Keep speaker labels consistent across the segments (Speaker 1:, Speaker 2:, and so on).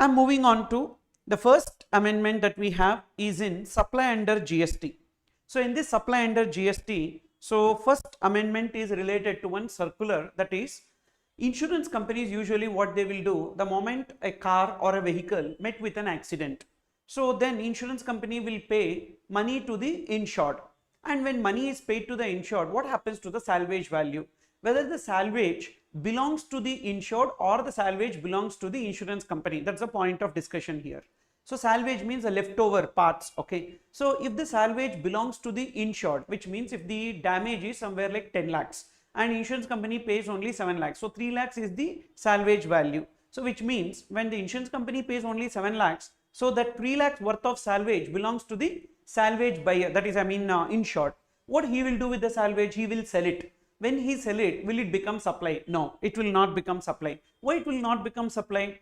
Speaker 1: I'm moving on to the first amendment that we have is in supply under GST. So in this supply under GST, so first amendment is related to one circular, that is insurance companies usually what they will do the moment a car or a vehicle met with an accident. So then insurance company will pay money to the insured, and when money is paid to the insured, what happens to the salvage value? Whether the salvage belongs to the insured or the salvage belongs to the insurance company, that's the point of discussion here. So salvage means the leftover parts, okay. So if the salvage belongs to the insured, which means if the damage is somewhere like 10 lakhs and insurance company pays only 7 lakhs, so 3 lakhs is the salvage value. So which means when the insurance company pays only 7 lakhs, so that 3 lakhs worth of salvage belongs to the salvage buyer, that is insured. What he will do with the salvage? He will sell it. When he sell it, will it become supply? No, it will not become supply. Why it will not become supply?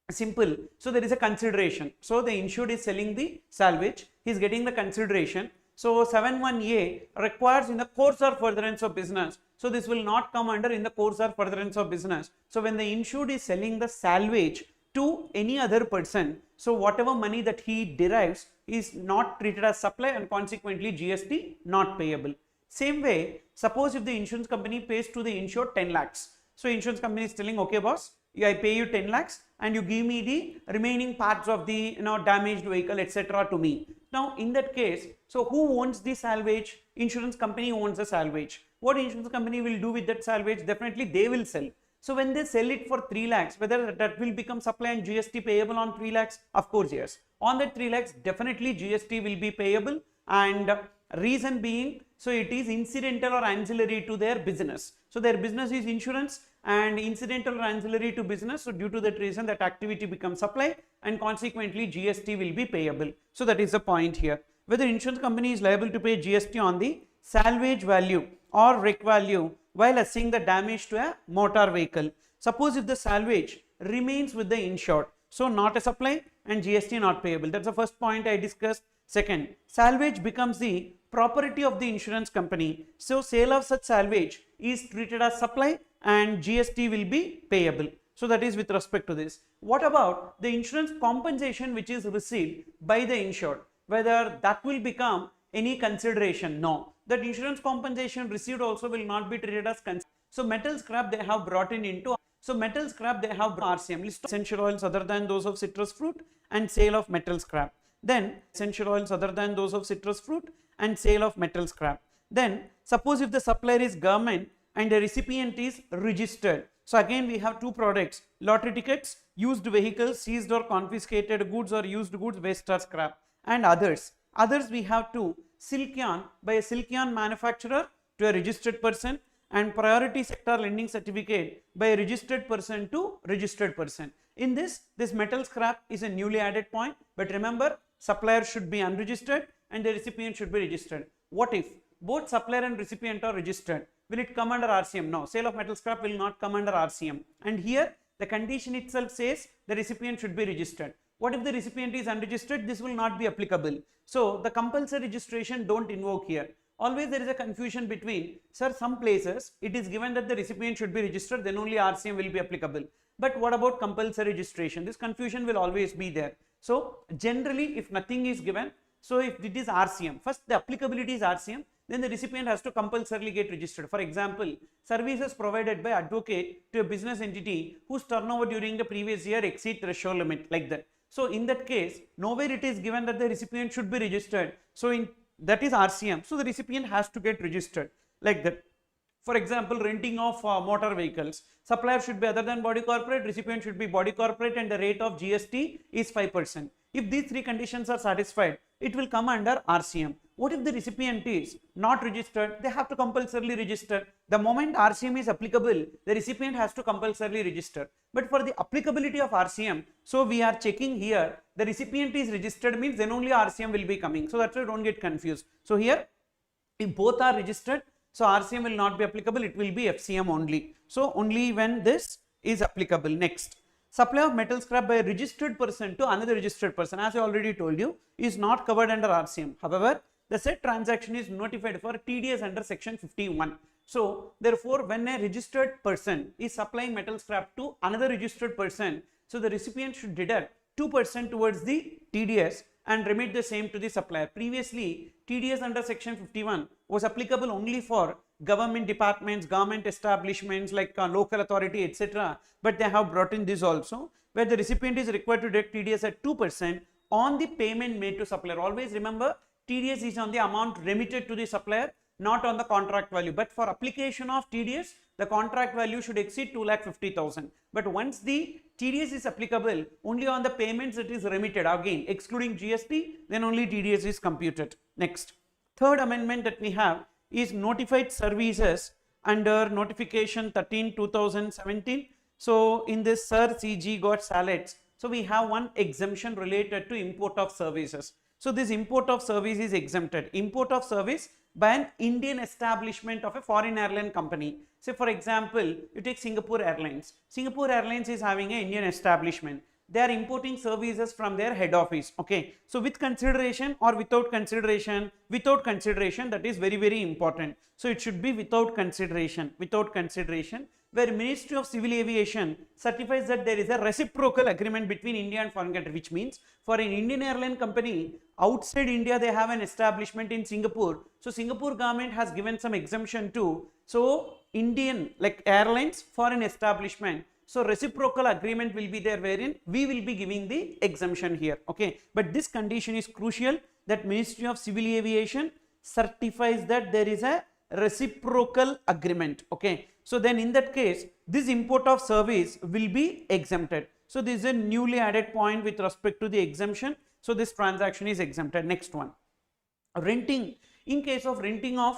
Speaker 1: Simple. So there is a consideration. So the insured is selling the salvage, he is getting the consideration. So 7(1)(a) requires in the course or furtherance of business. So this will not come under in the course or furtherance of business. So when the insured is selling the salvage to any other person, so whatever money that he derives is not treated as supply and consequently GST not payable. Same way, suppose if the insurance company pays to the insured 10 lakhs. So insurance company is telling, okay boss, I pay you 10 lakhs and you give me the remaining parts of the damaged vehicle, etc. to me. Now in that case, so who owns the salvage? Insurance company owns the salvage. What insurance company will do with that salvage? Definitely they will sell. So when they sell it for 3 lakhs, whether that will become supply and GST payable on 3 lakhs? Of course, yes. On that 3 lakhs, definitely GST will be payable, and reason being, so it is incidental or ancillary to their business. So their business is insurance and incidental or ancillary to business. So due to that reason, that activity becomes supply and consequently GST will be payable. So that is the point here. Whether insurance company is liable to pay GST on the salvage value or wreck value while assessing the damage to a motor vehicle. Suppose if the salvage remains with the insured, so not a supply and GST not payable. That's the first point I discussed. Second, salvage becomes the property of the insurance company. So sale of such salvage is treated as supply and GST will be payable. So that is with respect to this. What about the insurance compensation which is received by the insured? Whether that will become any consideration? No. That insurance compensation received also will not be treated as consideration. So metal scrap they have brought in into. So metal scrap they have RCM, list of essential oils other than those of citrus fruit and sale of metal scrap. Then essential oils other than those of citrus fruit and sale of metal scrap. Then suppose if the supplier is government and the recipient is registered. So again we have two products: lottery tickets, used vehicles, seized or confiscated goods or used goods, waste or scrap, and others. Others we have to silk yarn by a silk yarn manufacturer to a registered person, and priority sector lending certificate by a registered person to registered person. In this metal scrap is a newly added point, but remember, supplier should be unregistered and the recipient should be registered. What if both supplier and recipient are registered? Will it come under RCM? No, sale of metal scrap will not come under RCM. And here the condition itself says the recipient should be registered. What if the recipient is unregistered? This will not be applicable. So the compulsory registration don't invoke here. Always there is a confusion between, sir, some places it is given that the recipient should be registered, then only RCM will be applicable. But what about compulsory registration? This confusion will always be there. So generally if nothing is given, so if it is RCM, first the applicability is RCM, then the recipient has to compulsorily get registered. For example, services provided by advocate to a business entity whose turnover during the previous year exceed threshold limit, like that. So in that case, nowhere it is given that the recipient should be registered. So in that is RCM. So the recipient has to get registered, like that. For example, renting of motor vehicles, supplier should be other than body corporate, recipient should be body corporate, and the rate of GST is 5%. If these three conditions are satisfied, it will come under RCM. What if the recipient is not registered? They have to compulsorily register. The moment RCM is applicable, the recipient has to compulsorily register. But for the applicability of RCM, so we are checking here, the recipient is registered means then only RCM will be coming. So that's why don't get confused. So here, if both are registered, so RCM will not be applicable, it will be FCM only. So only when this is applicable. Next, supply of metal scrap by a registered person to another registered person, as I already told you, is not covered under RCM. However, the said transaction is notified for TDS under section 51. So therefore, when a registered person is supplying metal scrap to another registered person, So the recipient should deduct 2% towards the TDS and remit the same to the supplier. Previously, TDS under section 51 was applicable only for government departments, government establishments like local authority, etc. But they have brought in this also, where the recipient is required to deduct TDS at 2% on the payment made to supplier. Always remember, TDS is on the amount remitted to the supplier, not on the contract value. But for application of TDS, the contract value should exceed 2,50,000. But once the TDS is applicable only on the payments that is remitted, again excluding GST, then only TDS is computed. Next, third amendment that we have is notified services under notification 13/2017. So in this Sir CG got salads. So we have one exemption related to import of services. So this import of service is exempted. Import of service by an Indian establishment of a foreign airline company. Say for example, you take Singapore Airlines. Singapore Airlines is having an Indian establishment. They are importing services from their head office. Okay. So with consideration or without consideration? Without consideration, that is very, very important. So it should be without consideration. Without consideration, where Ministry of Civil Aviation certifies that there is a reciprocal agreement between India and foreign country, which means for an Indian airline company outside India, they have an establishment in Singapore. So Singapore government has given some exemption too. So Indian like airlines, foreign establishment. So reciprocal agreement will be there wherein we will be giving the exemption here. Okay. But this condition is crucial, that Ministry of Civil Aviation certifies that there is a reciprocal agreement. Okay. So then in that case, this import of service will be exempted. So this is a newly added point with respect to the exemption. So this transaction is exempted. Next one, renting. In case of renting of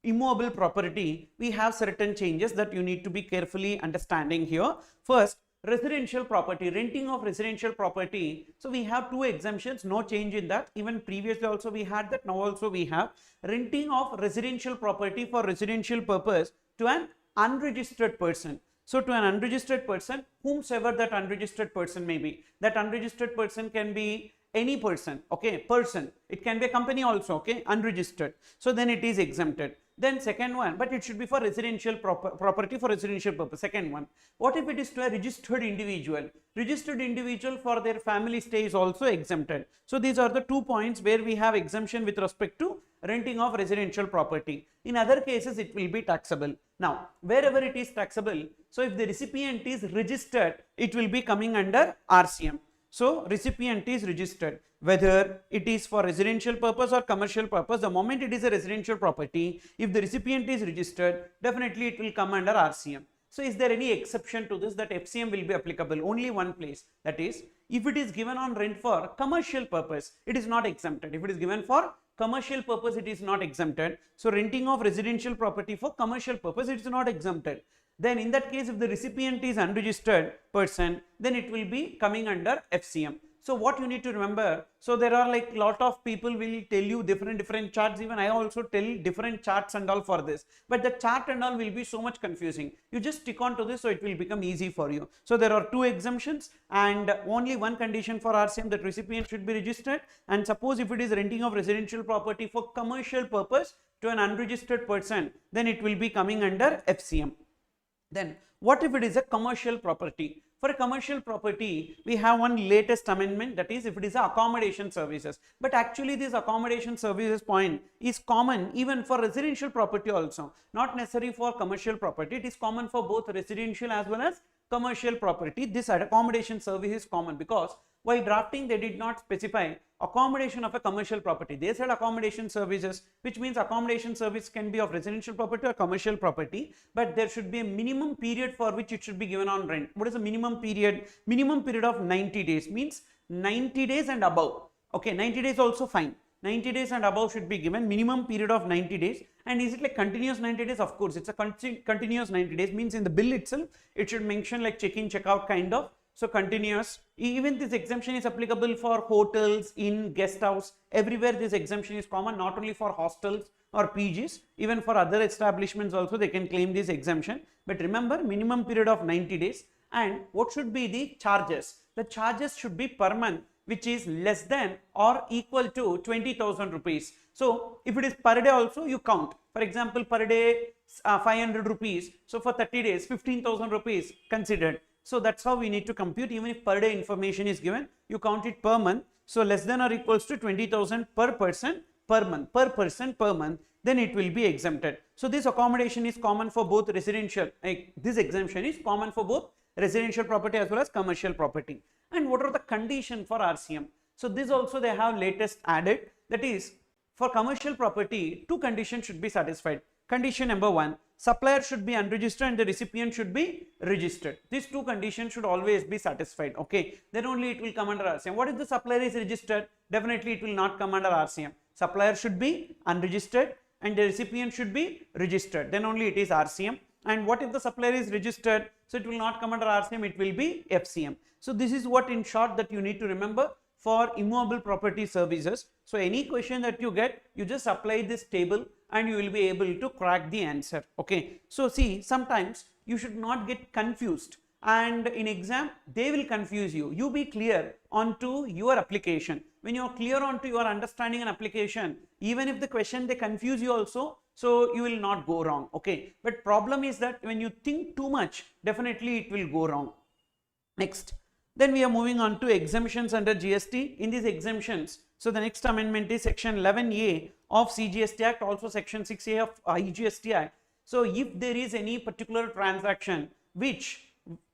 Speaker 1: immovable property, we have certain changes that you need to be carefully understanding here. First, residential property, renting of residential property. So we have two exemptions, no change in that. Even previously also we had that, now also we have renting of residential property for residential purpose to an unregistered person. So to an unregistered person, whomsoever that unregistered person may be, that unregistered person can be any person. Okay, person, it can be a company also. Okay, unregistered. So then it is exempted. Then second one, but it should be for residential property for residential purpose. Second one, what if it is to a registered individual? Registered individual for their family stay is also exempted. So these are the 2 points where we have exemption with respect to renting of residential property. In other cases, it will be taxable. Now, wherever it is taxable, so if the recipient is registered, it will be coming under RCM. So recipient is registered, whether it is for residential purpose or commercial purpose. The moment it is a residential property, if the recipient is registered, definitely it will come under RCM. So is there any exception to this, that FCM will be applicable? Only one place, that is if it is given on rent for commercial purpose, it is not exempted. If it is given for commercial purpose, it is not exempted. So renting of residential property for commercial purpose, it is not exempted. Then in that case, if the recipient is unregistered person, then it will be coming under FCM. So what you need to remember, so there are like lot of people will tell you different charts. Even I also tell different charts and all for this, but the chart and all will be so much confusing. You just stick on to this, so it will become easy for you. So there are 2 exemptions and only one condition for RCM, that recipient should be registered. And suppose if it is renting of residential property for commercial purpose to an unregistered person, then it will be coming under FCM. Then what if it is a commercial property? For a commercial property, we have one latest amendment, that is if it is accommodation services. But actually this accommodation services point is common even for residential property also, not necessary for commercial property. It is common for both residential as well as commercial property. This accommodation service is common because while drafting they did not specify accommodation of a commercial property. They said accommodation services, which means accommodation service can be of residential property or commercial property, but there should be a minimum period for which it should be given on rent. What is the minimum period? Minimum period of 90 days, means 90 days and above. Okay, 90 days also fine. 90 days and above should be given, minimum period of 90 days. And is it like continuous 90 days? Of course, it's a continuous 90 days, means in the bill itself, it should mention like check-in, check-out kind of. So continuous. Even this exemption is applicable for hotels, inn, guest house. Everywhere this exemption is common, not only for hostels or PGs, even for other establishments also they can claim this exemption. But remember, minimum period of 90 days. And what should be the charges? The charges should be per month, which is less than or equal to 20,000 rupees. So if it is per day also, you count. For example, per day 500 rupees. So for 30 days, 15,000 rupees considered. So that's how we need to compute. Even if per day information is given, you count it per month. So less than or equals to 20,000 per person per month, then it will be exempted. So this accommodation is common for both residential, this exemption is common for both residential property as well as commercial property. And what are the conditions for RCM? So this also they have latest added, that is, for commercial property, two conditions should be satisfied. Condition number 1, supplier should be unregistered and the recipient should be registered. These two conditions should always be satisfied. Okay, then only it will come under RCM. What if the supplier is registered? Definitely it will not come under RCM. Supplier should be unregistered and the recipient should be registered. Then only it is RCM. And what if the supplier is registered? So it will not come under RCM, it will be FCM. So this is what in short that you need to remember for immovable property services. So any question that you get, you just apply this table and you will be able to crack the answer. Okay. So see, sometimes you should not get confused, and in exam they will confuse you. You be clear onto your application. When you are clear onto your understanding and application, even if the question they confuse you also, so you will not go wrong. Okay. But problem is that when you think too much, definitely it will go wrong. Next. Then we are moving on to exemptions under GST. In these exemptions, so the next amendment is section 11A of CGST Act, also section 6A of IGST Act. So if there is any particular transaction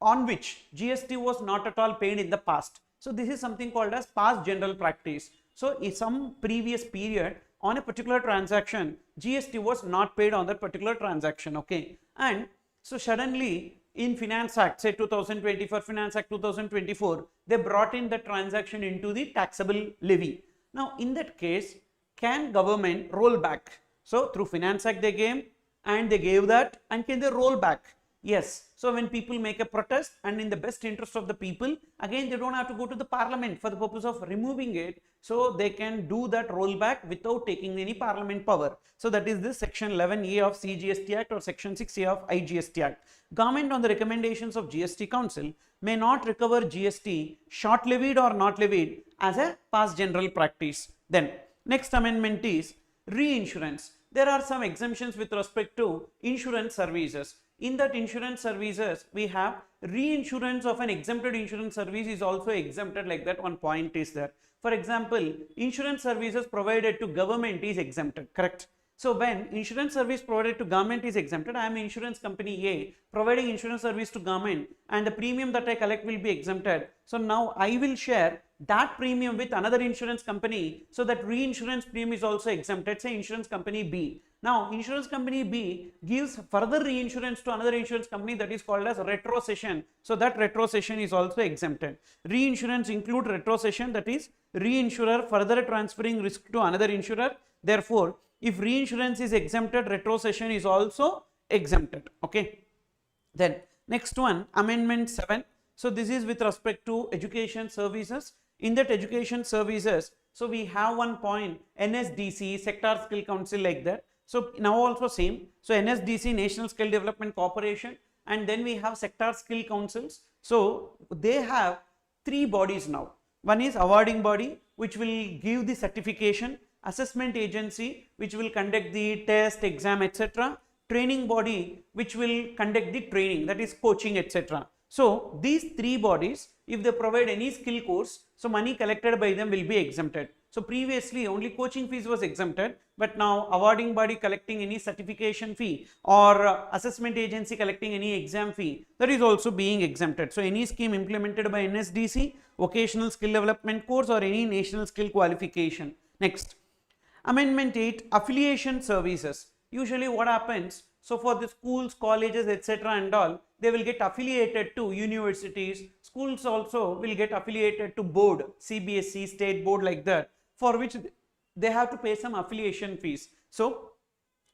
Speaker 1: on which GST was not at all paid in the past, so this is something called as past general practice. So in some previous period on a particular transaction, GST was not paid on that particular transaction. Okay, and so suddenly in Finance Act, say 2024, Finance Act 2024, they brought in the transaction into the taxable levy. Now in that case, can government roll back? So through Finance Act they gave that, and can they roll back? Yes. So when people make a protest and in the best interest of the people, again they don't have to go to the parliament for the purpose of removing it. So they can do that rollback without taking any parliament power. So that is this section 11A of CGST Act or section 6A of IGST Act. Government on the recommendations of GST Council may not recover GST short levied or not levied as a past general practice. Then next amendment is reinsurance. There are some exemptions with respect to insurance services. In that insurance services, we have reinsurance of an exempted insurance service is also exempted, like that one point is there. For example, insurance services provided to government is exempted, correct? So when insurance service provided to government is exempted, I am insurance company A providing insurance service to government and the premium that I collect will be exempted. So now I will share that premium with another insurance company, so that reinsurance premium is also exempted, say insurance company B. Now insurance company B gives further reinsurance to another insurance company, that is called as retrocession. So that retrocession is also exempted. Reinsurance include retrocession, that is reinsurer further transferring risk to another insurer. Therefore, if reinsurance is exempted, retrocession is also exempted. Okay. Then next one, amendment 7. So this is with respect to education services. In that education services, so we have one point, NSDC, Sector Skill Council, like that. So now also same. So NSDC, National Skill Development Corporation, and then we have Sector Skill Councils. So they have three bodies now. One is awarding body, which will give the certification, assessment agency, which will conduct the test, exam, etc. Training body, which will conduct the training, that is coaching, etc. So these three bodies, if they provide any skill course, so money collected by them will be exempted. So previously only coaching fees was exempted, but now awarding body collecting any certification fee or assessment agency collecting any exam fee, that is also being exempted. So any scheme implemented by NSDC, vocational skill development course, or any national skill qualification. Next, amendment 8, affiliation services. Usually what happens, so for the schools, colleges, etc. and all, they will get affiliated to universities. Schools also will get affiliated to board, CBSE, state board, like that, for which they have to pay some affiliation fees. So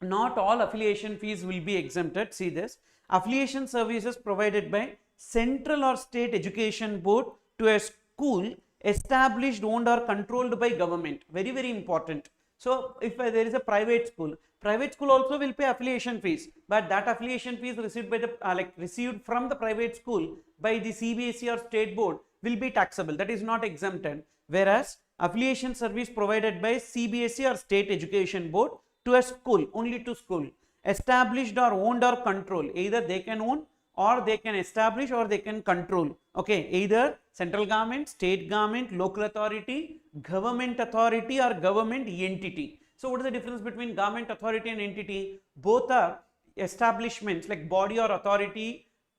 Speaker 1: not all affiliation fees will be exempted. See this, affiliation services provided by central or state education board to a school established, owned or controlled by government. Very, very important. So if there is a private school also will pay affiliation fees, but that affiliation fees received by the received from the private school by the CBSE or state board will be taxable. That is not exempted. Whereas affiliation service provided by CBSE or state education board to a school, only to school, established or owned or controlled, either they can own or they can establish or they can control. Okay, either central government, state government, local authority, government authority or government entity. So what is the difference between government authority and entity? Both are establishments like body or authority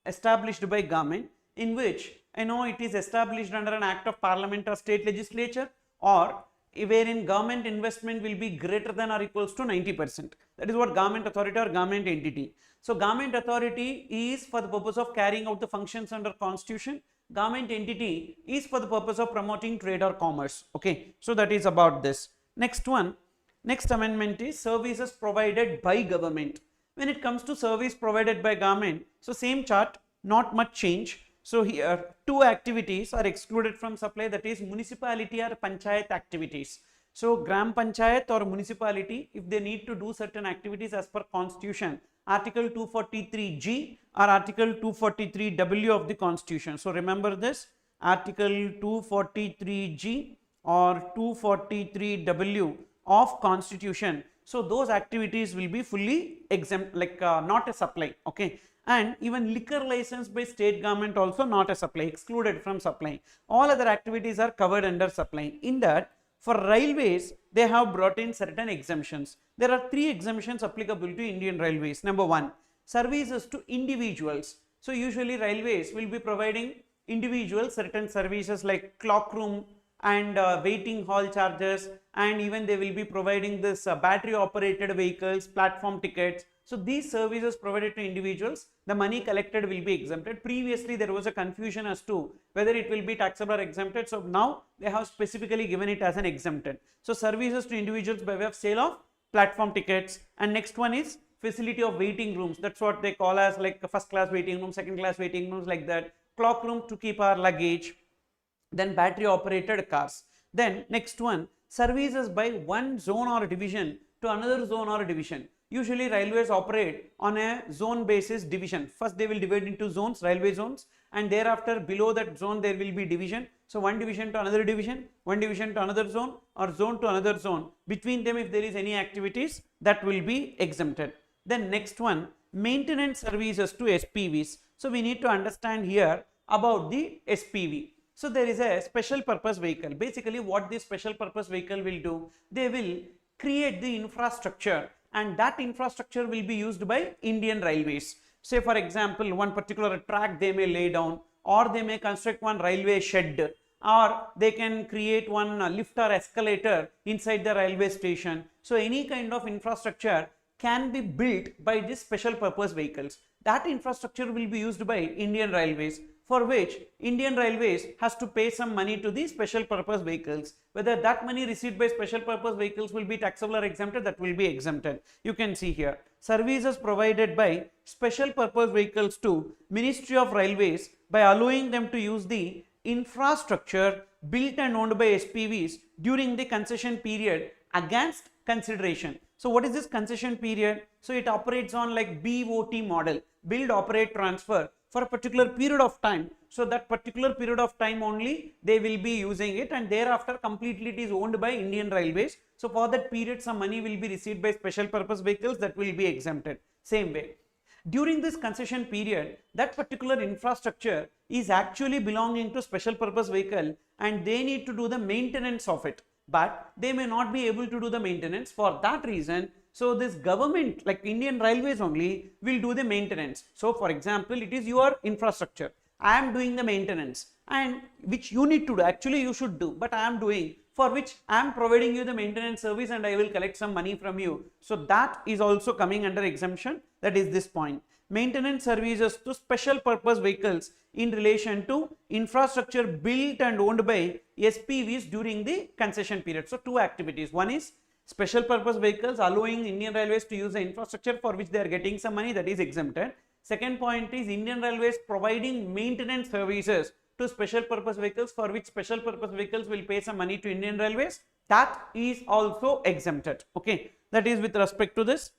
Speaker 1: established by government, in which it is established under an act of parliament or state legislature, or wherein government investment will be greater than or equals to 90%. That is what government authority or government entity. So government authority is for the purpose of carrying out the functions under constitution. Government entity is for the purpose of promoting trade or commerce. Okay, so that is about this. Next amendment is services provided by government. When it comes to service provided by government, so same chart, not much change. So here two activities are excluded from supply, that is municipality or panchayat activities. So gram panchayat or municipality, if they need to do certain activities as per constitution, article 243G or article 243W of the constitution. So remember this, article 243G or 243W of constitution. So those activities will be fully exempt, like not a supply. Okay, and even liquor license by state government also not a supply, excluded from supply. All other activities are covered under supply. In that, for railways, they have brought in certain exemptions. There are 3 exemptions applicable to Indian Railways. Number 1, services to individuals. So usually railways will be providing individuals certain services like clock room and waiting hall charges, and even they will be providing this battery operated vehicles, platform tickets. So these services provided to individuals, the money collected will be exempted. Previously there was a confusion as to whether it will be taxable or exempted. So now they have specifically given it as an exempted. So services to individuals by way of sale of platform tickets. And next one is facility of waiting rooms. That's what they call as like first class waiting room, second class waiting rooms, like that. Clock room to keep our luggage. Then battery operated cars. Then next one, services by one zone or division to another zone or division. Usually railways operate on a zone basis division. First they will divide into zones, railway zones, and thereafter below that zone there will be division. So one division to another division, one division to another zone, or zone to another zone. Between them, if there is any activities, that will be exempted. Then next one, maintenance services to SPVs. So we need to understand here about the SPV. So there is a special purpose vehicle. Basically what this special purpose vehicle will do, they will create the infrastructure, and that infrastructure will be used by Indian Railways. Say for example, one particular track they may lay down, or they may construct one railway shed, or they can create one lift or escalator inside the railway station. So any kind of infrastructure can be built by these special purpose vehicles. That infrastructure will be used by Indian Railways, for which Indian Railways has to pay some money to the special purpose vehicles. Whether that money received by special purpose vehicles will be taxable or exempted, that will be exempted. You can see here, services provided by special purpose vehicles to Ministry of Railways by allowing them to use the infrastructure built and owned by SPVs during the concession period against consideration. So what is this concession period? So it operates on like BOT model, build, operate, transfer, for a particular period of time. So that particular period of time only they will be using it, and thereafter completely it is owned by Indian Railways. So for that period some money will be received by special purpose vehicles, that will be exempted. Same way, during this concession period, that particular infrastructure is actually belonging to special purpose vehicle, and they need to do the maintenance of it, but they may not be able to do the maintenance. For that reason, so this government like Indian Railways only will do the maintenance. So for example, it is your infrastructure, I am doing the maintenance, and which you need to do, actually you should do, but I am doing, for which I am providing you the maintenance service and I will collect some money from you. So that is also coming under exemption. That is this point. Maintenance services to special purpose vehicles in relation to infrastructure built and owned by SPVs during the concession period. So two activities. One is special purpose vehicles allowing Indian Railways to use the infrastructure for which they are getting some money, that is exempted. Second point is Indian Railways providing maintenance services to special purpose vehicles, for which special purpose vehicles will pay some money to Indian Railways, that is also exempted. Okay, that is with respect to this.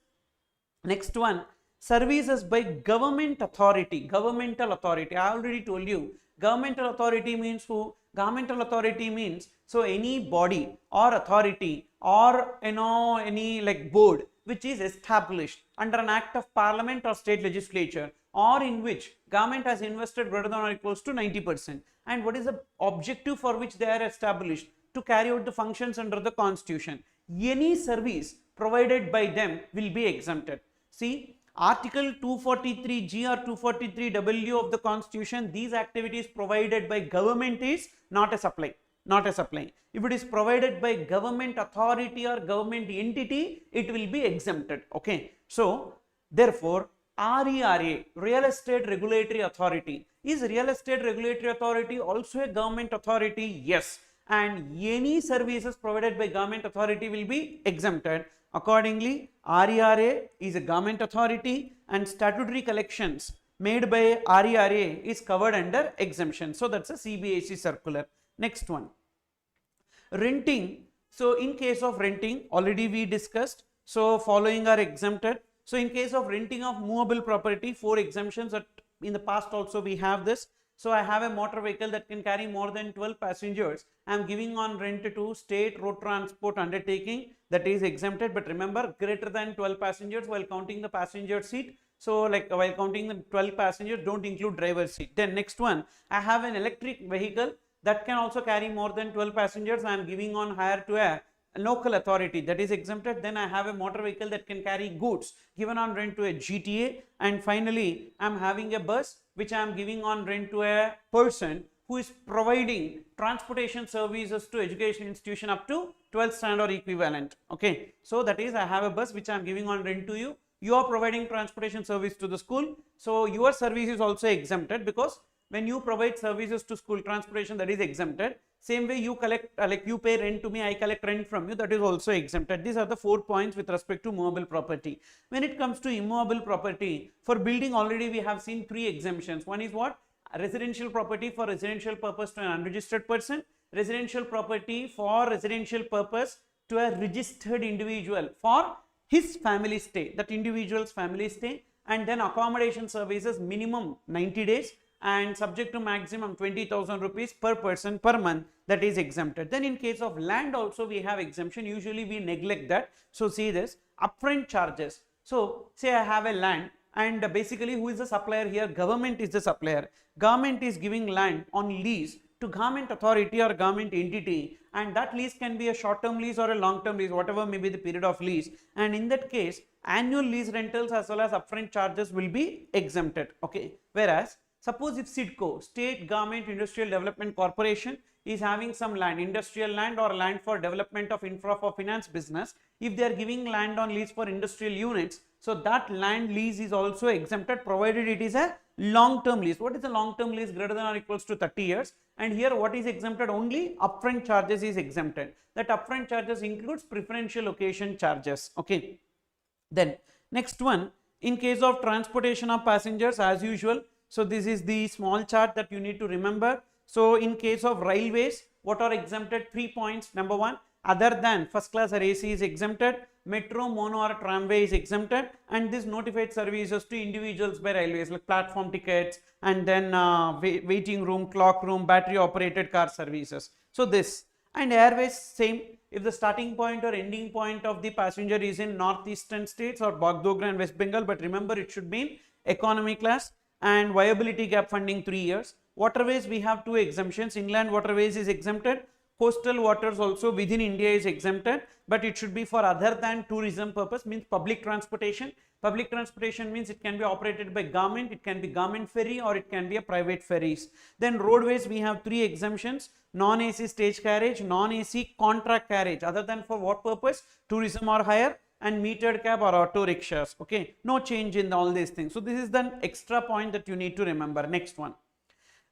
Speaker 1: Next one, services by government authority, governmental authority. I already told you, governmental authority means who? Governmental authority means, so any body or authority or any like board which is established under an act of parliament or state legislature, or in which government has invested greater than or equals to 90%. And what is the objective for which they are established? To carry out the functions under the constitution. Any service provided by them will be exempted. See, Article 243G or 243W of the constitution, these activities provided by government is not a supply. Not a supply. If it is provided by government authority or government entity, it will be exempted. Okay. So, therefore, RERA, Real Estate Regulatory Authority. Is Real Estate Regulatory Authority also a government authority? Yes. And any services provided by government authority will be exempted. Accordingly, RERA is a government authority and statutory collections made by RERA is covered under exemption. So, that's a CBSE circular. Next one, renting. So, in case of renting, already we discussed. So, following are exempted. So, in case of renting of movable property, 4 exemptions that in the past also we have this. So, I have a motor vehicle that can carry more than 12 passengers. I am giving on rent to state road transport undertaking, that is exempted. But remember, greater than 12 passengers while counting the passenger seat. So, like while counting the 12 passengers, don't include driver's seat. Then next one, I have an electric vehicle that can also carry more than 12 passengers. I am giving on hire to a local authority, that is exempted. Then I have a motor vehicle that can carry goods given on rent to a GTA. And finally, I am having a bus which I am giving on rent to a person who is providing transportation services to education institution up to 12th standard or equivalent. Okay. So, that is I have a bus which I am giving on rent to you. You are providing transportation service to the school. So, your service is also exempted, because when you provide services to school transportation, that is exempted. Same way you collect, like you pay rent to me, I collect rent from you, that is also exempted. These are the 4 points with respect to movable property. When it comes to immovable property, for building already we have seen 3 exemptions. One is what? Residential property for residential purpose to an unregistered person, residential property for residential purpose to a registered individual for his family stay, that individual's family stay, and then accommodation services minimum 90 days. And subject to maximum 20,000 rupees per person per month, that is exempted. Then in case of land also we have exemption, usually we neglect that. So, see this, upfront charges. So, say I have a land, and basically who is the supplier here? Government is the supplier. Government is giving land on lease to government authority or government entity, and that lease can be a short term lease or a long term lease, whatever may be the period of lease. And in that case, annual lease rentals as well as upfront charges will be exempted. Okay. Whereas, suppose if SIDCO, State Government Industrial Development Corporation, is having some land, industrial land or land for development of infra for finance business, if they are giving land on lease for industrial units, so that land lease is also exempted, provided it is a long term lease. What is a long term lease? Greater than or equals to 30 years. And here what is exempted? Only upfront charges is exempted. That upfront charges includes preferential location charges. Okay. Then next one, in case of transportation of passengers, as usual. So, this is the small chart that you need to remember. So, in case of railways, what are exempted? 3 points. Number 1, other than first class or AC is exempted, metro, mono or tramway is exempted, and this notified services to individuals by railways like platform tickets, and then waiting room, clock room, battery operated car services. So, this, and airways same. If the starting point or ending point of the passenger is in northeastern states or Bagdogra and West Bengal, but remember it should be in economy class. And viability gap funding 3 years. Waterways we have 2 exemptions. Inland waterways is exempted. Coastal waters also within India is exempted, but it should be for other than tourism purpose, means public transportation. Public transportation means it can be operated by government, it can be government ferry, or it can be a private ferries. Then roadways we have 3 exemptions: non-AC stage carriage, non-AC contract carriage, other than for what purpose? Tourism or hire, and metered cab or auto rickshaws. Okay, no change in all these things. So, this is the extra point that you need to remember. Next one,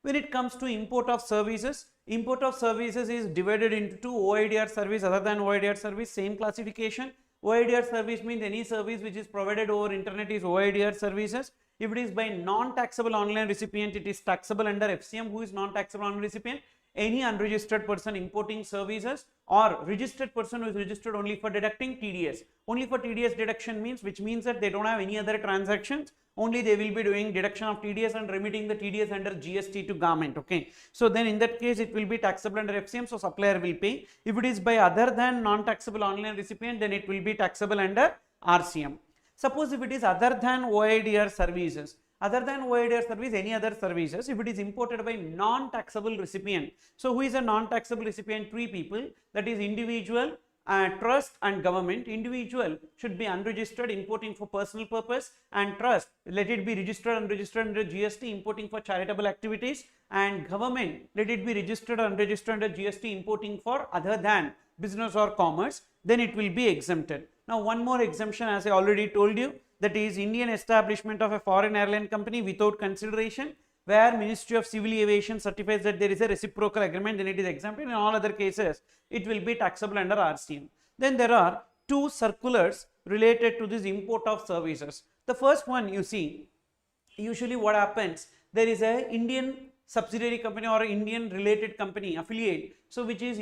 Speaker 1: when it comes to import of services is divided into 2: OIDR service, other than OIDR service, same classification. OIDR service means any service which is provided over internet is OIDR services. If it is by non-taxable online recipient, it is taxable under FCM. Who is non-taxable online recipient? Any unregistered person importing services, or registered person who is registered only for deducting TDS. Only for TDS deduction means, which means that they don't have any other transactions, only they will be doing deduction of TDS and remitting the TDS under GST to government. Okay. So, then in that case it will be taxable under FCM, so supplier will pay. If it is by other than non-taxable online recipient, then it will be taxable under RCM. Suppose if it is other than OIDR services, other than OIDR service, any other services, if it is imported by non-taxable recipient. So who is a non-taxable recipient? Three people, that is individual, trust and government. Individual should be unregistered, importing for personal purpose, and trust, let it be registered and unregistered under GST, importing for charitable activities, and government, let it be registered or unregistered under GST, importing for other than business or commerce, then it will be exempted. Now one more exemption, as I already told you, that is Indian establishment of a foreign airline company without consideration, where Ministry of Civil Aviation certifies that there is a reciprocal agreement, then it is exempted. In all other cases, it will be taxable under RCM. Then there are two circulars related to this import of services. The first one, you see, usually what happens, there is a Indian subsidiary company or Indian related company affiliate, so which is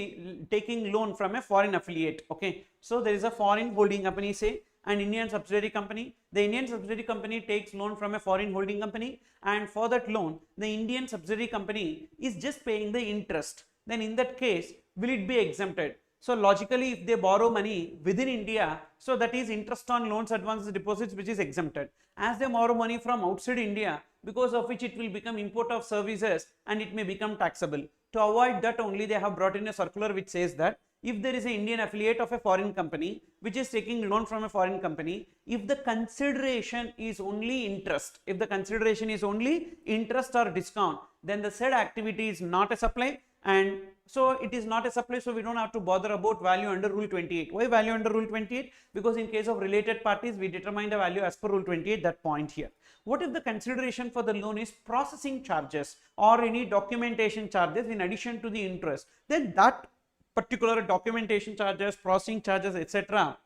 Speaker 1: taking loan from a foreign affiliate. Okay, so there is a foreign holding company, say, an Indian subsidiary company. The Indian subsidiary company takes loan from a foreign holding company, and for that loan the Indian subsidiary company is just paying the interest. Then in that case, will it be exempted? So logically, if they borrow money within India, so that is interest on loans, advances, deposits, which is exempted. As they borrow money from outside India, because of which it will become import of services and it may become taxable. To avoid that only, they have brought in a circular which says that if there is an Indian affiliate of a foreign company which is taking loan from a foreign company, if the consideration is only interest, if the consideration is only interest or discount, then the said activity is not a supply, and so it is not a supply, so we don't have to bother about value under Rule 28. Why value under Rule 28? Because in case of related parties, we determine the value as per Rule 28, that point here. What if the consideration for the loan is processing charges or any documentation charges in addition to the interest? Then that particular documentation charges, processing charges, etc.,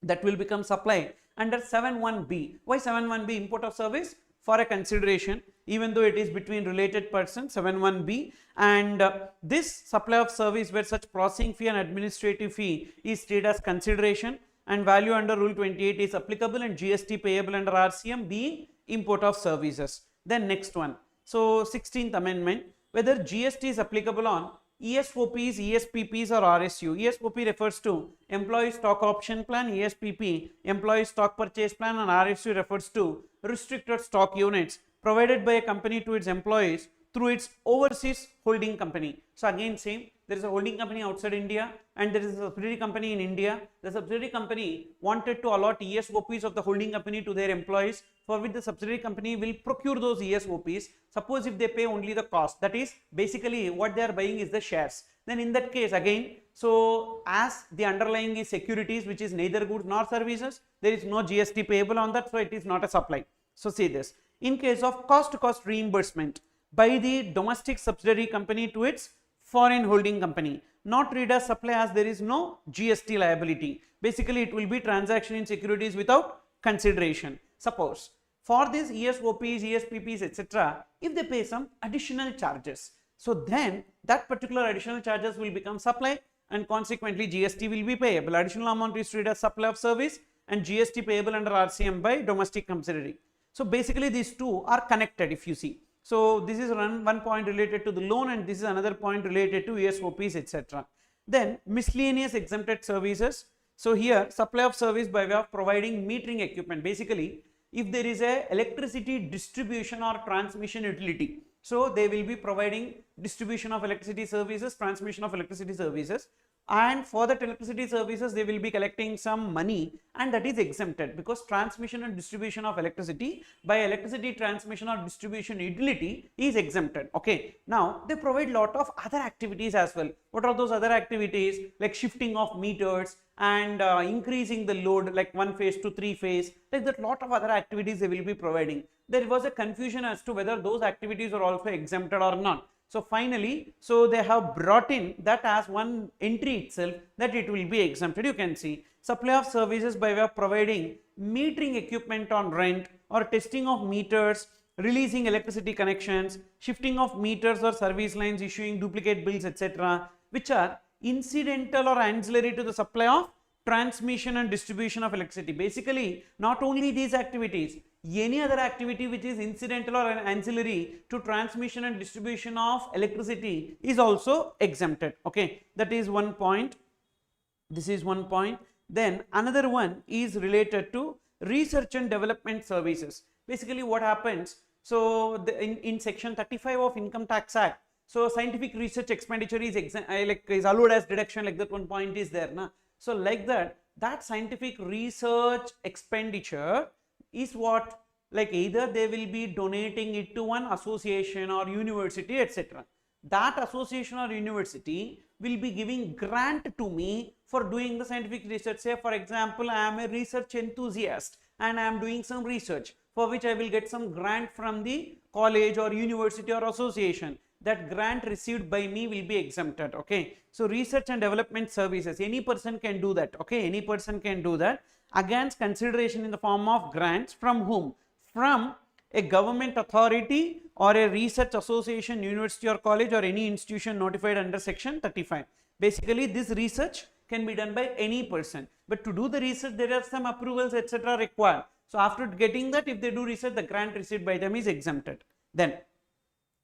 Speaker 1: that will become supply under 7(1)(b). Why 7(1)(b)? Import of service for a consideration, even though it is between related persons, 7(1)(b), and this supply of service where such processing fee and administrative fee is treated as consideration, and value under Rule 28 is applicable, and GST payable under RCM being import of services. Then next one, so 16th amendment, whether GST is applicable on ESOPs, ESPPs or RSU. ESOP refers to Employee Stock Option Plan, ESPP Employee Stock Purchase Plan, and RSU refers to Restricted Stock Units provided by a company to its employees through its overseas holding company. So again same, there is a holding company outside India and there is a subsidiary company in India. The subsidiary company wanted to allot ESOPs of the holding company to their employees, for which the subsidiary company will procure those ESOPs. Suppose if they pay only the cost, that is basically what they are buying is the shares, then in that case again, so as the underlying is securities which is neither goods nor services, there is no GST payable on that, so it is not a supply. So see this, in case of cost to cost reimbursement by the domestic subsidiary company to its foreign holding company, not treated as supply as there is no GST liability. Basically it will be transaction in securities without consideration. Suppose for these ESOPs, ESPPs, etc., if they pay some additional charges, so then that particular additional charges will become supply and consequently GST will be payable. Additional amount is treated as supply of service and GST payable under RCM by domestic subsidiary. So basically these two are connected if you see. So this is one point related to the loan and this is another point related to ESOPs, etc. Then miscellaneous exempted services. So here supply of service by way of providing metering equipment. Basically if there is a electricity distribution or transmission utility, so they will be providing distribution of electricity services, transmission of electricity services, and for that electricity services they will be collecting some money, and that is exempted because transmission and distribution of electricity by electricity transmission or distribution utility is exempted. Okay, now they provide lot of other activities as well. What are those other activities? Like shifting of meters and increasing the load, like 1 phase to 3 phase, like that lot of other activities they will be providing. There was a confusion as to whether those activities are also exempted or not. So finally, so they have brought in that as one entry itself, that it will be exempted. You can see supply of services by way of providing metering equipment on rent or testing of meters, releasing electricity connections, shifting of meters or service lines, issuing duplicate bills, etc., which are incidental or ancillary to the supply of transmission and distribution of electricity. Basically not only these activities, any other activity which is incidental or ancillary to transmission and distribution of electricity is also exempted. Okay, that is one point. This is one point. Then another one is related to research and development services. Basically what happens, so in section 35 of Income Tax Act, so scientific research expenditure is is allowed as deduction, like that one point is there na. So like that scientific research expenditure is what, like either they will be donating it to one association or university, etc. That association or university will be giving grant to me for doing the scientific research. Say for example, I am a research enthusiast and I am doing some research for which I will get some grant from the college or university or association. That grant received by me will be exempted. Okay, so research and development services, any person can do that. Okay, any person can do that against consideration in the form of grants. From whom? From a government authority or a research association, university or college, or any institution notified under section 35. Basically this research can be done by any person, but to do the research there are some approvals, etc. required. So after getting that, if they do research, the grant received by them is exempted. Then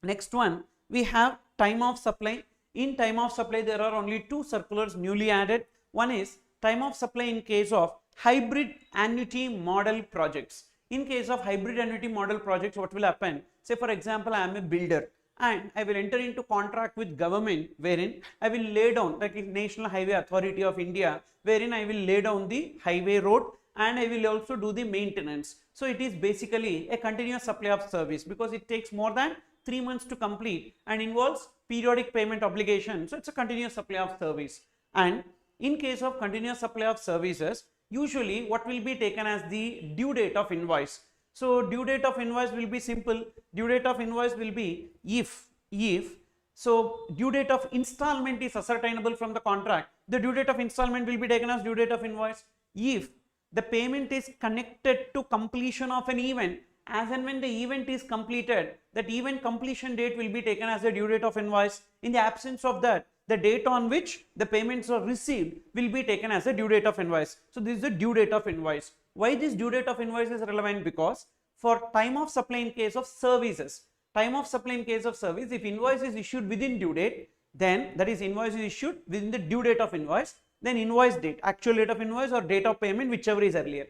Speaker 1: next one, we have time of supply. In time of supply there are only two circulars newly added. One is time of supply in case of hybrid annuity model projects. In case of hybrid annuity model projects, what will happen? Say for example, I am a builder and I will enter into contract with government, wherein I will lay down, like National Highway Authority of India, wherein I will lay down the highway road and I will also do the maintenance. So it is basically a continuous supply of service, because it takes more than 3 months to complete and involves periodic payment obligation. So it's a continuous supply of service. And in case of continuous supply of services, usually what will be taken as the due date of invoice. So due date of invoice will be simple. Due date of invoice will be if so due date of installment is ascertainable from the contract, the due date of installment will be taken as due date of invoice. If the payment is connected to completion of an event, as and when the event is completed, that event completion date will be taken as the due date of invoice. In the absence of that, the date on which the payments are received will be taken as the due date of invoice. So this is the due date of invoice. Why this due date of invoice is relevant? Because for time of supply in case of services, time of supply in case of service, if invoice is issued within due date, then that is invoice is issued within the due date of invoice, then invoice date, actual date of invoice or date of payment, whichever is earlier.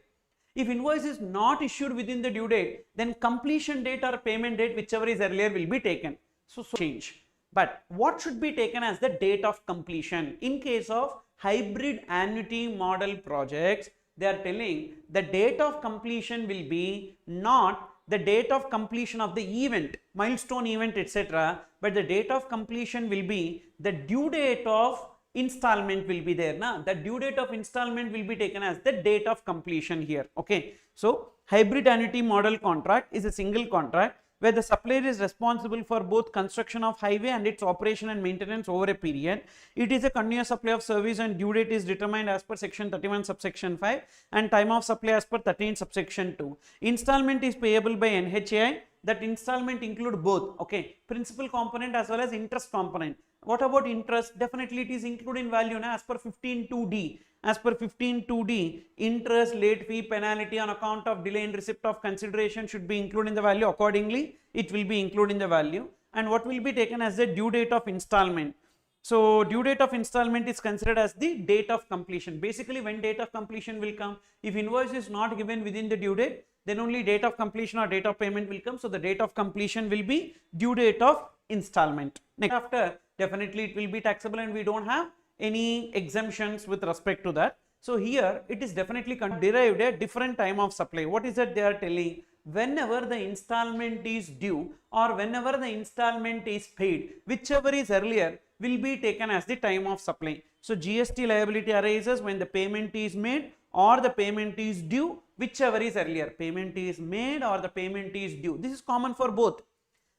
Speaker 1: If invoice is not issued within the due date, then completion date or payment date, whichever is earlier, will be taken. So change. But what should be taken as the date of completion? In case of hybrid annuity model projects, they are telling the date of completion will be not the date of completion of the event, milestone event, etc., but the date of completion will be the due date of installment will be there. Na? The due date of installment will be taken as the date of completion here. Okay. So hybrid annuity model contract is a single contract where the supplier is responsible for both construction of highway and its operation and maintenance over a period. It is a continuous supply of service and due date is determined as per section 31 subsection 5 and time of supply as per 13 subsection 2. Installment is payable by NHAI. That installment include both, okay, principal component as well as interest component. What about interest? Definitely it is included in value na, as per 15(2)(d). As per 15(2)(d), interest, late fee, penalty on account of delay in receipt of consideration should be included in the value. Accordingly, it will be included in the value. And what will be taken as the due date of installment? So due date of installment is considered as the date of completion. Basically, when date of completion will come, if invoice is not given within the due date, then only date of completion or date of payment will come. So the date of completion will be due date of installment. Next, after, definitely it will be taxable and we don't have any exemptions with respect to that. So here it is definitely derived a different time of supply. What is that they are telling? Whenever the installment is due or whenever the installment is paid, whichever is earlier will be taken as the time of supply. So GST liability arises when the payment is made or the payment is due, whichever is earlier. Payment is made or the payment is due. This is common for both.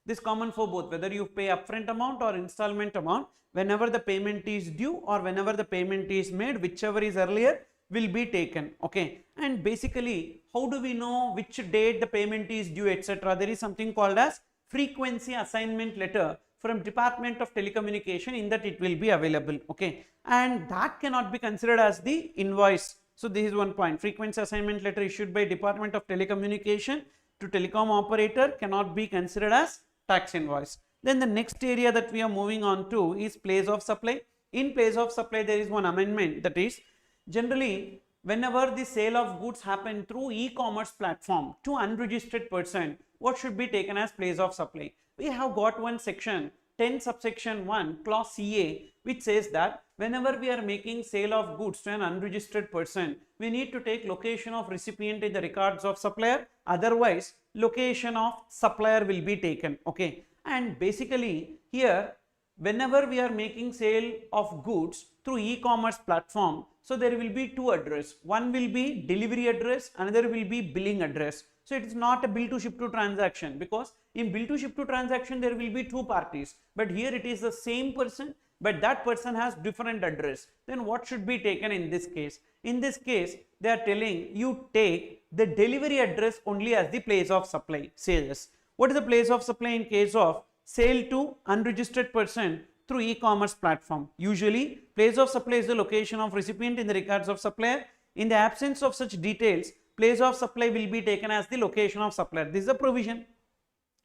Speaker 1: This is common for both, whether you pay upfront amount or installment amount. Whenever the payment is due or whenever the payment is made, whichever is earlier will be taken. Okay. And basically, how do we know which date the payment is due, etc.? There is something called as frequency assignment letter from Department of Telecommunication. In that it will be available. Okay. And that cannot be considered as the invoice. So this is one point. Frequency assignment letter issued by Department of Telecommunication to telecom operator cannot be considered as tax invoice. Then the next area that we are moving on to is place of supply. In place of supply, there is one amendment, that is, generally whenever the sale of goods happen through e-commerce platform to unregistered person, what should be taken as place of supply? We have got one section 10 subsection 1 clause CA, which says that whenever we are making sale of goods to an unregistered person, we need to take location of recipient in the records of supplier, otherwise location of supplier will be taken. Okay, and basically here whenever we are making sale of goods through e-commerce platform, so there will be two address, one will be delivery address, another will be billing address. So it is not a bill to ship to transaction, because in bill to ship to transaction there will be two parties, but here it is the same person, but that person has different address. Then what should be taken in this case? In this case they are telling you take the delivery address only as the place of supply. Say this. What is the place of supply in case of sale to unregistered person through e-commerce platform? Usually place of supply is the location of recipient in the records of supplier. In the absence of such details, place of supply will be taken as the location of supplier. This is a provision.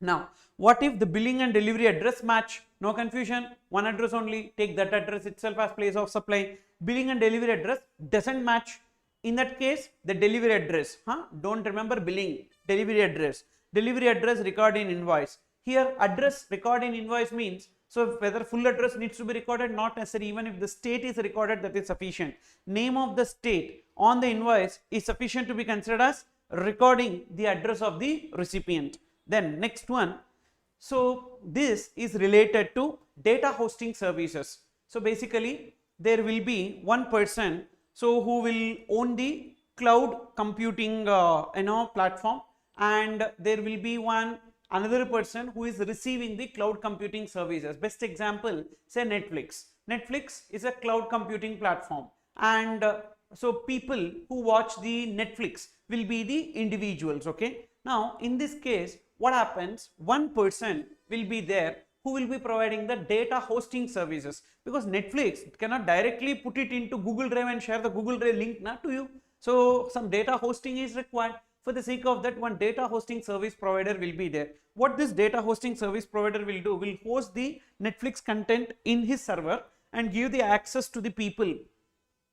Speaker 1: Now what if the billing and delivery address match? No confusion, one address only, take that address itself as place of supply. Billing and delivery address doesn't match, in that case the delivery address, don't remember billing, delivery address record in invoice. Here address record in invoice means, so whether full address needs to be recorded, not necessary, even if the state is recorded, that is sufficient. Name of the state on the invoice is sufficient to be considered as recording the address of the recipient. Then next one, so this is related to data hosting services. So basically there will be one person so who will own the cloud computing platform, and there will be another person who is receiving the cloud computing services. Best example, say Netflix. Netflix is a cloud computing platform, and so people who watch the Netflix will be the individuals. Okay, now in this case what happens, one person will be there who will be providing the data hosting services, because Netflix cannot directly put it into Google Drive and share the Google Drive link to you. So some data hosting is required. For the sake of that, one data hosting service provider will be there. What this data hosting service provider will do, will host the Netflix content in his server and give the access to the people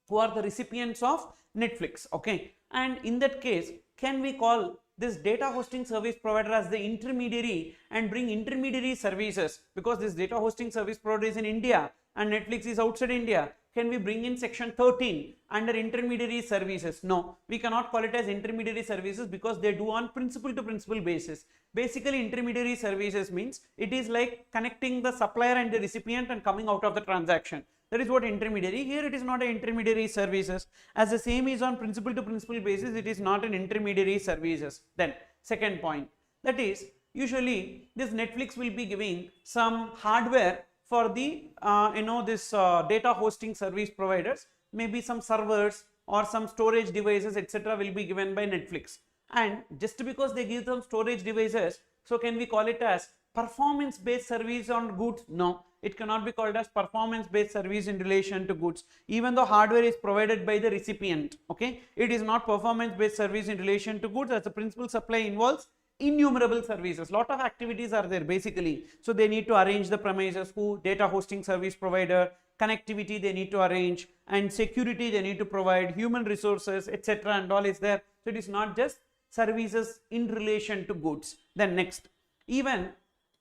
Speaker 1: who are the recipients of Netflix. Okay, and in that case, can we call this data hosting service provider as the intermediary and bring intermediary services? Because this data hosting service provider is in India and Netflix is outside India. Can we bring in section 13 under intermediary services? No, we cannot call it as intermediary services, because they do on principal to principal basis. Basically intermediary services means it is like connecting the supplier and the recipient and coming out of the transaction. That is what intermediary. Here it is not an intermediary services, as the same is on principal to principal basis, it is not an intermediary services. Then second point, that is usually this Netflix will be giving some hardware for the data hosting service providers, maybe some servers or some storage devices etc. will be given by Netflix, and just because they give them storage devices, so can we call it as performance based service on goods? No, it cannot be called as performance based service in relation to goods, even though hardware is provided by the recipient. Okay, it is not performance based service in relation to goods, as the principal supply involves innumerable services. Lot of activities are there basically. So they need to arrange the premises, who data hosting service provider, connectivity they need to arrange, and security they need to provide, human resources etc. and all is there. So it is not just services in relation to goods. Then next, even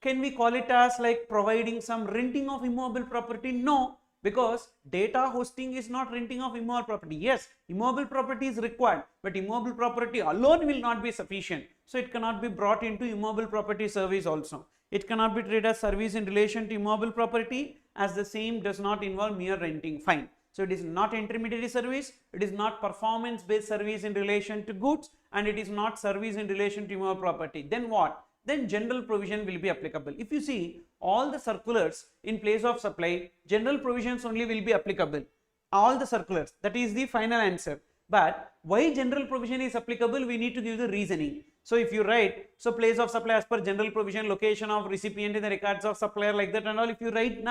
Speaker 1: can we call it as like providing some renting of immobile property? No, because data hosting is not renting of immobile property. Yes, immobile property is required, but immobile property alone will not be sufficient. So it cannot be brought into immobile property service also. It cannot be treated as service in relation to immobile property, as the same does not involve mere renting. Fine. So it is not intermediary service, it is not performance based service in relation to goods, and it is not service in relation to immobile property. Then what? Then general provision will be applicable. If you see all the circulars in place of supply, general provisions only will be applicable. All the circulars, that is the final answer. But why general provision is applicable, we need to give the reasoning. So if you write, so place of supply as per general provision, location of recipient in the records of supplier, like that and all, if you write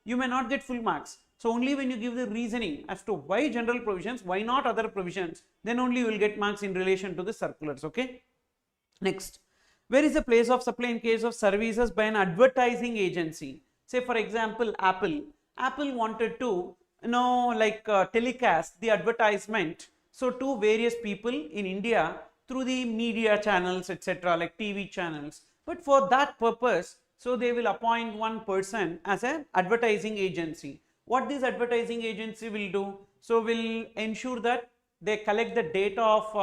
Speaker 1: you may not get full marks. So only when you give the reasoning as to why general provisions, why not other provisions, then only you will get marks in relation to the circulars. Okay. Next, where is the place of supply in case of services by an advertising agency? Say for example, Apple wanted to telecast the advertisement so to various people in India through the media channels, etc., like TV channels. But for that purpose, so they will appoint one person as an advertising agency. What this advertising agency will do? So will ensure that they collect the data of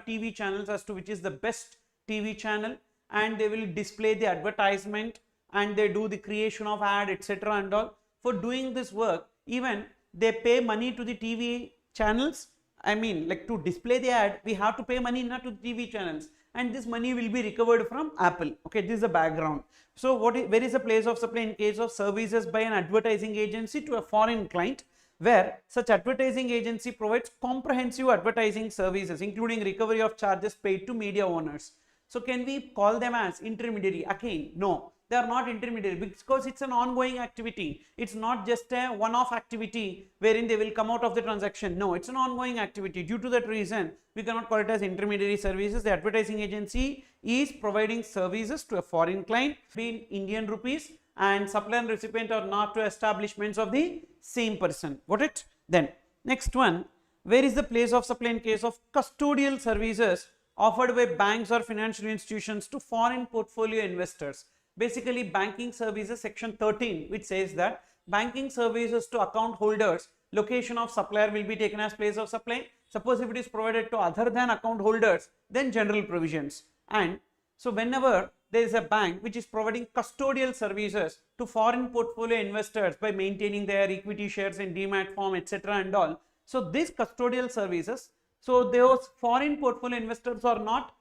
Speaker 1: TV channels as to which is the best TV channel, and they will display the advertisement, and they do the creation of ad, etc. and all. For doing this work, even they pay money to the TV channels. I mean, like to display the ad, we have to pay money not to TV channels, and this money will be recovered from Apple. Okay, this is the background. So where is the place of supply in case of services by an advertising agency to a foreign client, where such advertising agency provides comprehensive advertising services including recovery of charges paid to media owners. So can we call them as intermediary? Again, no, they are not intermediary, because it's an ongoing activity. It's not just a one-off activity wherein they will come out of the transaction. No, it's an ongoing activity. Due to that reason, we cannot call it as intermediary services. The advertising agency is providing services to a foreign client in Indian rupees, and supplier and recipient are not two establishments of the same person. Got it? Then next one, where is the place of supply in case of custodial services offered by banks or financial institutions to foreign portfolio investors? Basically, banking services section 13, which says that banking services to account holders, location of supplier will be taken as place of supply. Suppose if it is provided to other than account holders, then general provisions. And so whenever there is a bank which is providing custodial services to foreign portfolio investors by maintaining their equity shares in demat form, etc. and all, so these custodial services, so those foreign portfolio investors are not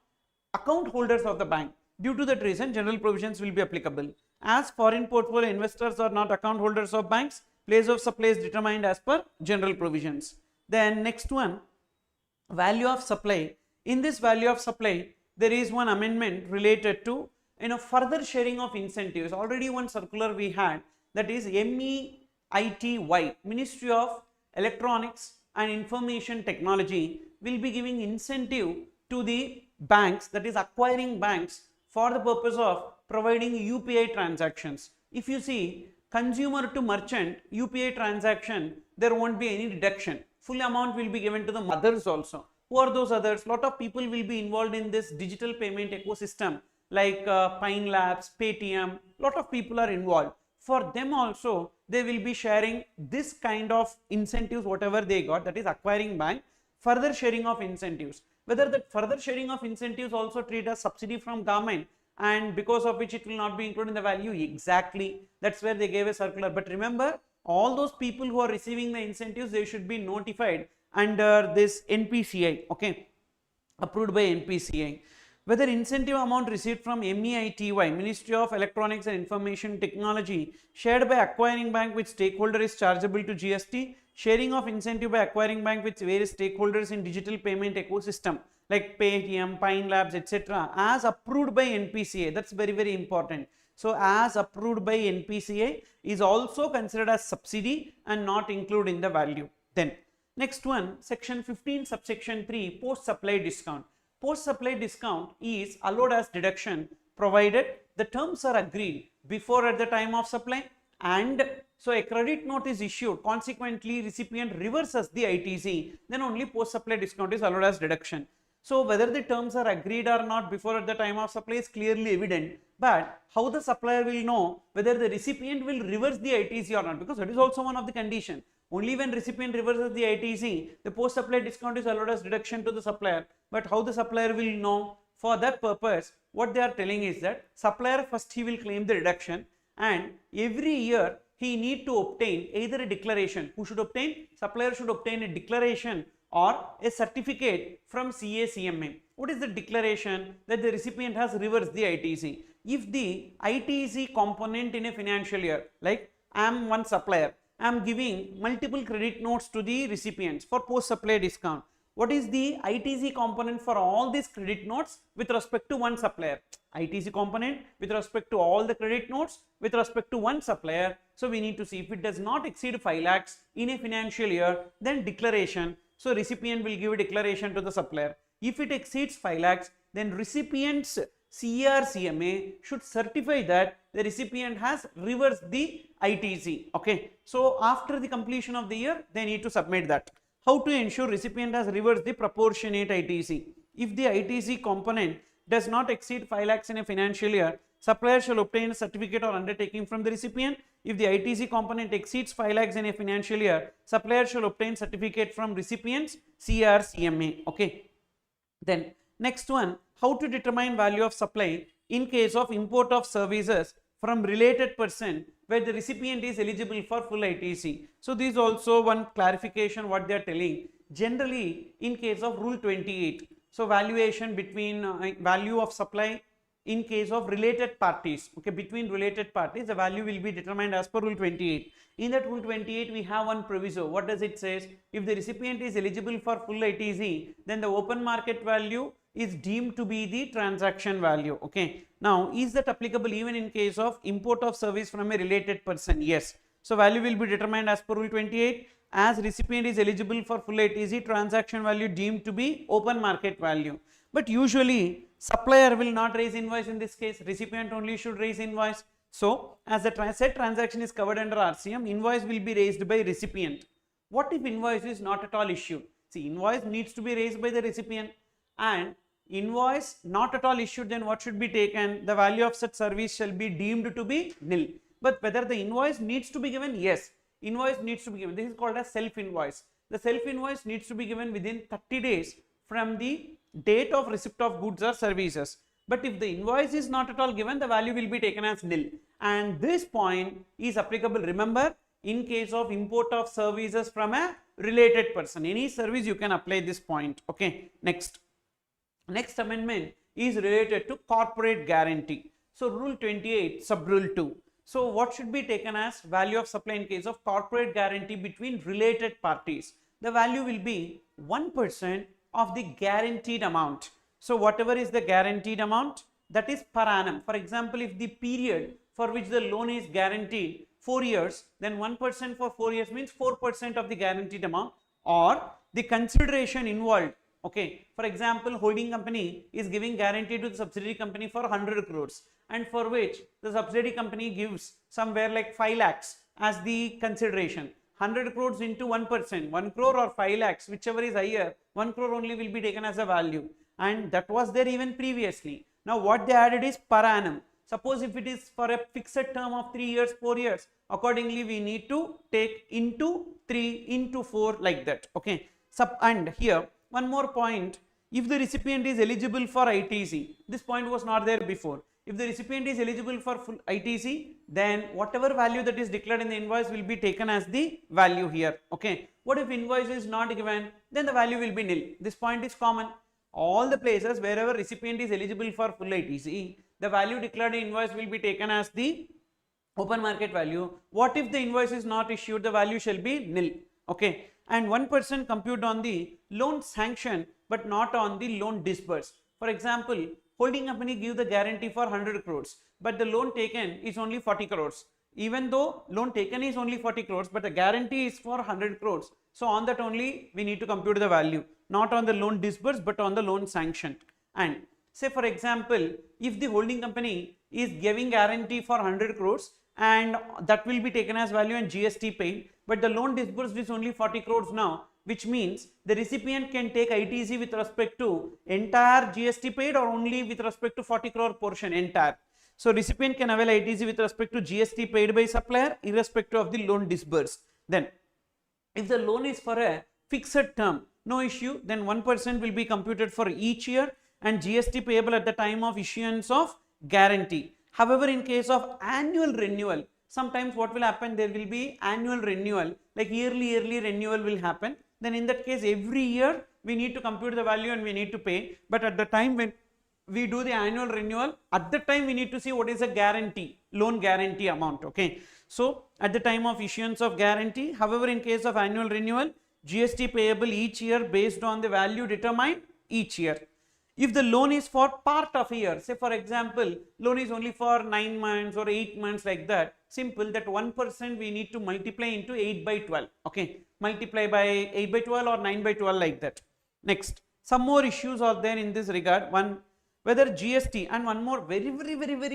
Speaker 1: account holders of the bank. Due to that reason, general provisions will be applicable. As foreign portfolio investors are not account holders of banks, place of supply is determined as per general provisions. Then next one, value of supply. In this value of supply, there is one amendment related to further sharing of incentives. Already one circular we had, that is MEITY, Ministry of Electronics and Information Technology, will be giving incentive to the banks, that is acquiring banks, for the purpose of providing UPI transactions. If you see consumer to merchant UPI transaction, there won't be any deduction. Full amount will be given to the others also. Who are those others? Lot of people will be involved in this digital payment ecosystem, like Pine Labs, Paytm. Lot of people are involved. For them also, they will be sharing this kind of incentives, whatever they got, that is acquiring bank, further sharing of incentives. Whether that further sharing of incentives also treat as subsidy from government, and because of which it will not be included in the value, exactly, that's where they gave a circular. But remember, all those people who are receiving the incentives, they should be notified under this NPCI, okay, approved by NPCI. Whether incentive amount received from MEITY, Ministry of Electronics and Information Technology, shared by acquiring bank with stakeholder is chargeable to GST. Sharing of incentive by acquiring bank with various stakeholders in digital payment ecosystem like Paytm, Pine Labs, etc. as approved by NPCI. That's very, very important. So as approved by NPCI is also considered as subsidy and not included in the value. Then next one, section 15 subsection 3, post supply discount. Post supply discount is allowed as deduction provided the terms are agreed before at the time of supply, and so a credit note is issued, consequently recipient reverses the ITC, then only post supply discount is allowed as deduction. So whether the terms are agreed or not before at the time of supply is clearly evident, but how the supplier will know whether the recipient will reverse the ITC or not, because that is also one of the condition. Only when recipient reverses the ITC, the post supply discount is allowed as deduction to the supplier. But how the supplier will know? For that purpose, what they are telling is that supplier first he will claim the deduction, and every year he need to obtain either a declaration. Who should obtain? Supplier should obtain a declaration or a certificate from CMA. What is the declaration? That the recipient has reversed the ITC. If the ITC component in a financial year, like I am one supplier, I am giving multiple credit notes to the recipients for post supply discount. What is the ITC component for all these credit notes with respect to one supplier? ITC component with respect to all the credit notes with respect to one supplier. So we need to see if it does not exceed 5 lakhs in a financial year, then declaration. So recipient will give a declaration to the supplier. If it exceeds 5 lakhs, then recipient's CMA should certify that the recipient has reversed the ITC. Okay. So after the completion of the year, they need to submit that. how to ensure recipient has reversed the proportionate ITC. If the ITC component does not exceed 5 lakhs in a financial year, supplier shall obtain a certificate or undertaking from the recipient. If the ITC component exceeds 5 lakhs in a financial year, supplier shall obtain certificate from recipients CR CMA. Okay. Then next one, how to determine value of supply in case of import of services from related person where the recipient is eligible for full ITC. So this is also one clarification what they are telling. Generally in case of rule 28, so valuation between value of supply in case of related parties, okay, between related parties the value will be determined as per rule 28. In that rule 28 we have one proviso. What does it says? If the recipient is eligible for full ITC, then the open market value is deemed to be the transaction value. Okay, now is that applicable even in case of import of service from a related person? Yes. So value will be determined as per rule 28. As recipient is eligible for full ITC, transaction value deemed to be open market value. But usually supplier will not raise invoice in this case, recipient only should raise invoice. So as the said transaction is covered under RCM, invoice will be raised by recipient. What if invoice is not at all issued? See, invoice needs to be raised by the recipient, and invoice not at all issued, then what should be taken? The value of such service shall be deemed to be nil. But whether the invoice needs to be given? Yes, invoice needs to be given. This is called as self invoice. The self invoice needs to be given within 30 days from the date of receipt of goods or services. But if the invoice is not at all given, the value will be taken as nil. And this point is applicable, remember, in case of import of services from a related person. Any service you can apply this point. Okay, next amendment is related to corporate guarantee. So rule 28 sub rule 2. So what should be taken as value of supply in case of corporate guarantee between related parties? The value will be 1% of the guaranteed amount. So whatever is the guaranteed amount, that is per annum. For example, if the period for which the loan is guaranteed 4 years, then 1% for 4 years means 4% of the guaranteed amount, or the consideration involved. Okay, for example, holding company is giving guarantee to the subsidiary company for 100 crores, and for which the subsidiary company gives somewhere like 5 lakhs as the consideration. 100 crores into 1%, 1 crore or 5 lakhs, whichever is higher, 1 crore only will be taken as a value, and that was there even previously. Now what they added is per annum. Suppose if it is for a fixed term of 3 years, 4 years, accordingly we need to take into 3 into 4 like that. Okay, and here one more point, if the recipient is eligible for ITC, this point was not there before. If the recipient is eligible for full ITC, then whatever value that is declared in the invoice will be taken as the value here. Okay, what if invoice is not given? Then the value will be nil. This point is common. All the places wherever recipient is eligible for full ITC, the value declared in invoice will be taken as the open market value. What if the invoice is not issued? The value shall be nil. Okay, and 1% compute on the loan sanction but not on the loan disbursed. For example, holding company give the guarantee for 100 crores, but the loan taken is only 40 crores. Even though loan taken is only 40 crores, but the guarantee is for 100 crores. So on that only we need to compute the value, not on the loan disbursed but on the loan sanctioned. And say for example, if the holding company is giving guarantee for 100 crores and that will be taken as value and GST paid, but the loan disbursed is only 40 crores now, which means the recipient can take ITC with respect to entire GST paid or only with respect to 40 crore portion entire. So recipient can avail ITC with respect to GST paid by supplier irrespective of the loan disbursed. Then if the loan is for a fixed term, no issue, then 1% will be computed for each year and GST payable at the time of issuance of guarantee. However, in case of annual renewal, sometimes what will happen, there will be annual renewal, like yearly renewal will happen. Then in that case, every year we need to compute the value and we need to pay. But at the time when we do the annual renewal, at the time we need to see what is a guarantee, loan guarantee amount. Okay, so at the time of issuance of guarantee, however, in case of annual renewal, GST payable each year based on the value determined each year. If the loan is for part of a year, say for example, loan is only for 9 months or 8 months like that, simple, that 1% we need to multiply into 8 by 12. Okay, multiply by 8 by 12 or 9 by 12 like that. Next, some more issues are there in this regard. One, whether GST, and one more very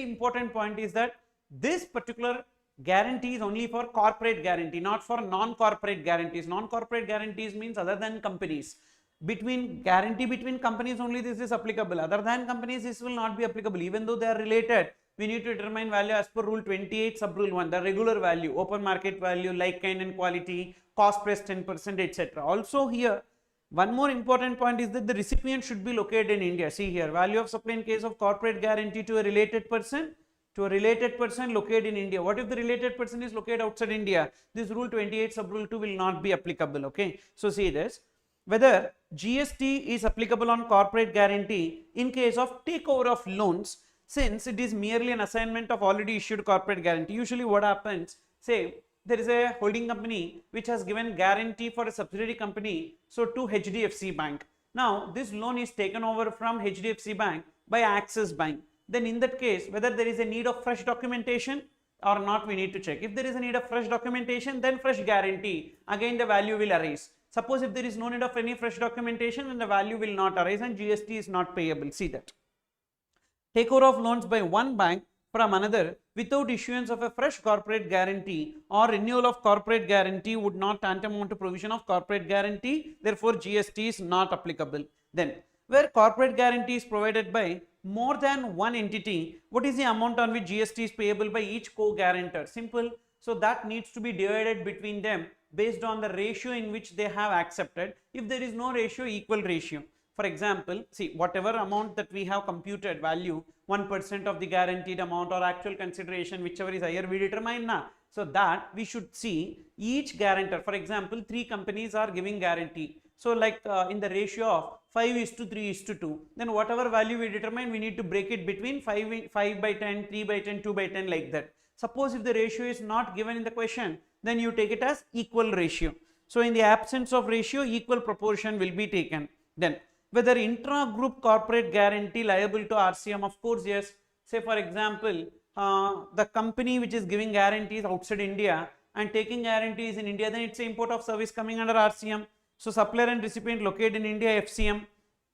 Speaker 1: important point is that this particular Guarantee is only for corporate guarantee, not for non-corporate guarantees. Non-corporate guarantees means other than companies. Between guarantee between companies only this is applicable. Other than companies this will not be applicable. Even though they are related, we need to determine value as per rule 28 sub rule 1, the regular value, open market value, like kind and quality, cost plus 10%, etc. Also here, one more important point is that the recipient should be located in India. See here, value of supply in case of corporate guarantee to a related person, located in India. What if the related person is located outside India? This rule 28 sub rule 2 will not be applicable. Okay, so see this, whether GST is applicable on corporate guarantee in case of takeover of loans, since it is merely an assignment of already issued corporate guarantee. Usually what happens, say there is a holding company which has given guarantee for a subsidiary company, so to HDFC Bank. Now this loan is taken over from HDFC Bank by Axis Bank. Then in that case, whether there is a need of fresh documentation or not, we need to check. If there is a need of fresh documentation, then fresh guarantee, again the value will arise. Suppose if there is no need of any fresh documentation, then the value will not arise and GST is not payable. See that. Takeover of loans by one bank from another without issuance of a fresh corporate guarantee or renewal of corporate guarantee would not tantamount to provision of corporate guarantee. Therefore, GST is not applicable. Then, where corporate guarantee is provided by more than one entity, what is the amount on which GST is payable by each co-guarantor? Simple. So that needs to be divided between them based on the ratio in which they have accepted. If there is no ratio, equal ratio. For example, see, whatever amount that we have computed value, 1% of the guaranteed amount or actual consideration, whichever is higher, we determine now. So that we should see each guarantor. For example, 3 companies are giving guarantee. So like in the ratio of 5:3:2, then whatever value we determine, we need to break it between 5 by 10, 3 by 10, 2 by 10, like that. Suppose if the ratio is not given in the question, then you take it as equal ratio. So in the absence of ratio, equal proportion will be taken. Then whether intra-group corporate guarantee liable to RCM, of course yes. Say for example, the company which is giving guarantees outside India and taking guarantees in India, then it's an import of service coming under RCM. So supplier and recipient located in India, FCM.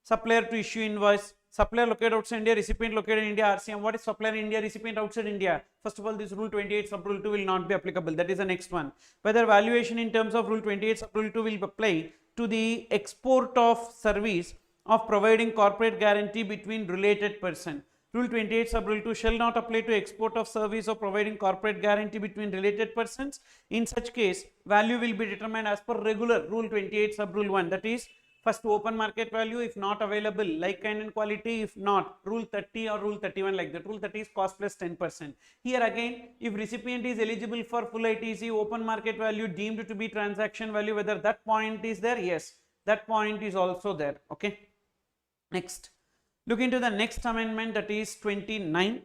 Speaker 1: Supplier to issue invoice. Supplier located outside India, recipient located in India, RCM. What is supplier in India, recipient outside India? First of all, this rule 28 sub rule 2 will not be applicable. That is the next one. Whether valuation in terms of rule 28 sub rule 2 will apply to the export of service of providing corporate guarantee between related person. Rule 28 sub rule 2 shall not apply to export of service of providing corporate guarantee between related persons. In such case, value will be determined as per regular rule 28 sub rule 1, that is first open market value if not available, like kind and quality if not, rule 30 or rule 31, like that. Rule 30 is cost plus 10%. Here again, if recipient is eligible for full ITC, open market value deemed to be transaction value, whether that point is there, yes, that point is also there. Okay. Next, look into the next amendment, that is 29.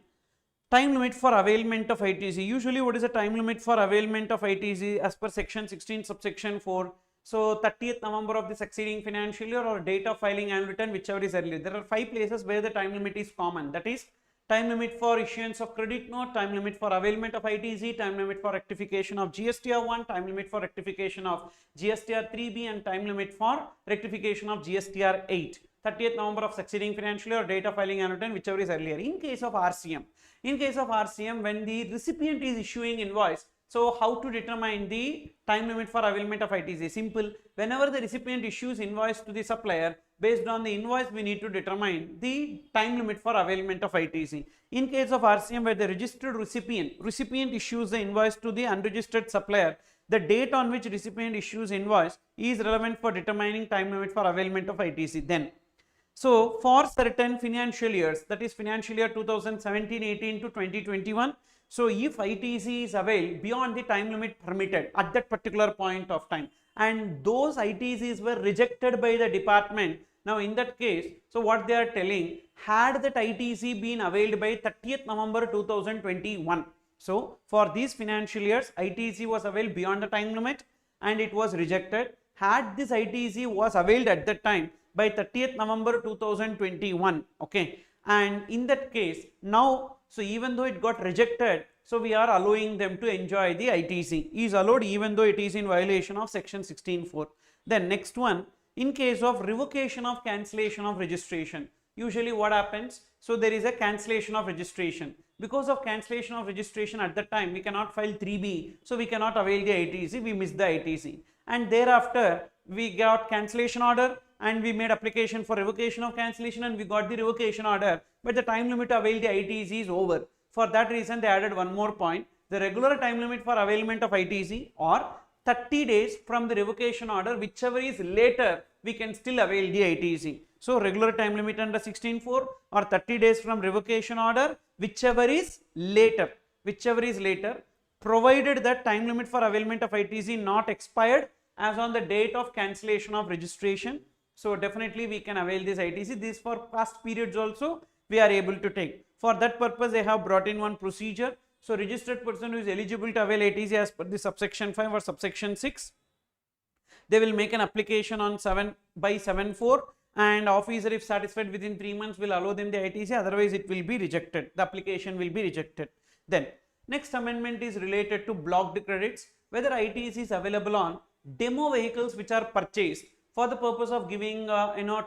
Speaker 1: Time limit for availment of ITC. Usually what is the time limit for availment of ITC as per section 16 subsection 4? So 30th November of the succeeding financial year or date of filing annual return, whichever is earlier. There are 5 places where the time limit is common, that is time limit for issuance of credit note, time limit for availment of ITC, time limit for rectification of GSTR 1, time limit for rectification of GSTR 3B and time limit for rectification of GSTR 8. 30th November of succeeding financial year or date of filing annual return, whichever is earlier. In case of RCM, when the recipient is issuing invoice, so how to determine the time limit for availment of ITC? Simple. Whenever the recipient issues invoice to the supplier, based on the invoice we need to determine the time limit for availment of ITC. In case of RCM, where the registered recipient issues the invoice to the unregistered supplier, the date on which recipient issues invoice is relevant for determining time limit for availment of ITC. Then, so for certain financial years, that is financial year 2017-18 to 2021, so if ITC is availed beyond the time limit permitted at that particular point of time, and those ITCs were rejected by the department, now in that case, so what they are telling, had that ITC been availed by 30th November 2021, so for these financial years, ITC was availed beyond the time limit and it was rejected. Had this ITC was availed at that time by 30th November 2021, okay, and in that case, now, so even though it got rejected, so we are allowing them to enjoy the ITC, is allowed even though it is in violation of section 16.4. Then next one, in case of revocation of cancellation of registration. usually what happens? So there is a cancellation of registration. Because of cancellation of registration at that time, we cannot file 3B, so we cannot avail the ITC, we miss the ITC. And thereafter, we got cancellation order and we made application for revocation of cancellation and we got the revocation order, but the time limit to avail the ITC is over. For that reason, they added one more point. The regular time limit for availment of ITC or 30 days from the revocation order, whichever is later, we can still avail the ITC. So regular time limit under 16.4 or 30 days from revocation order, whichever is later, provided that time limit for availment of ITC not expired as on the date of cancellation of registration. So definitely we can avail this ITC. This for past periods also we are able to take. For that purpose, they have brought in one procedure. So registered person who is eligible to avail ITC as per the subsection 5 or subsection 6, they will make an application on 7/7/4, and officer, if satisfied within 3 months, will allow them the ITC, otherwise it will be rejected. The application will be rejected. Then next amendment is related to blocked credits, whether ITC is available on demo vehicles which are purchased for the purpose of giving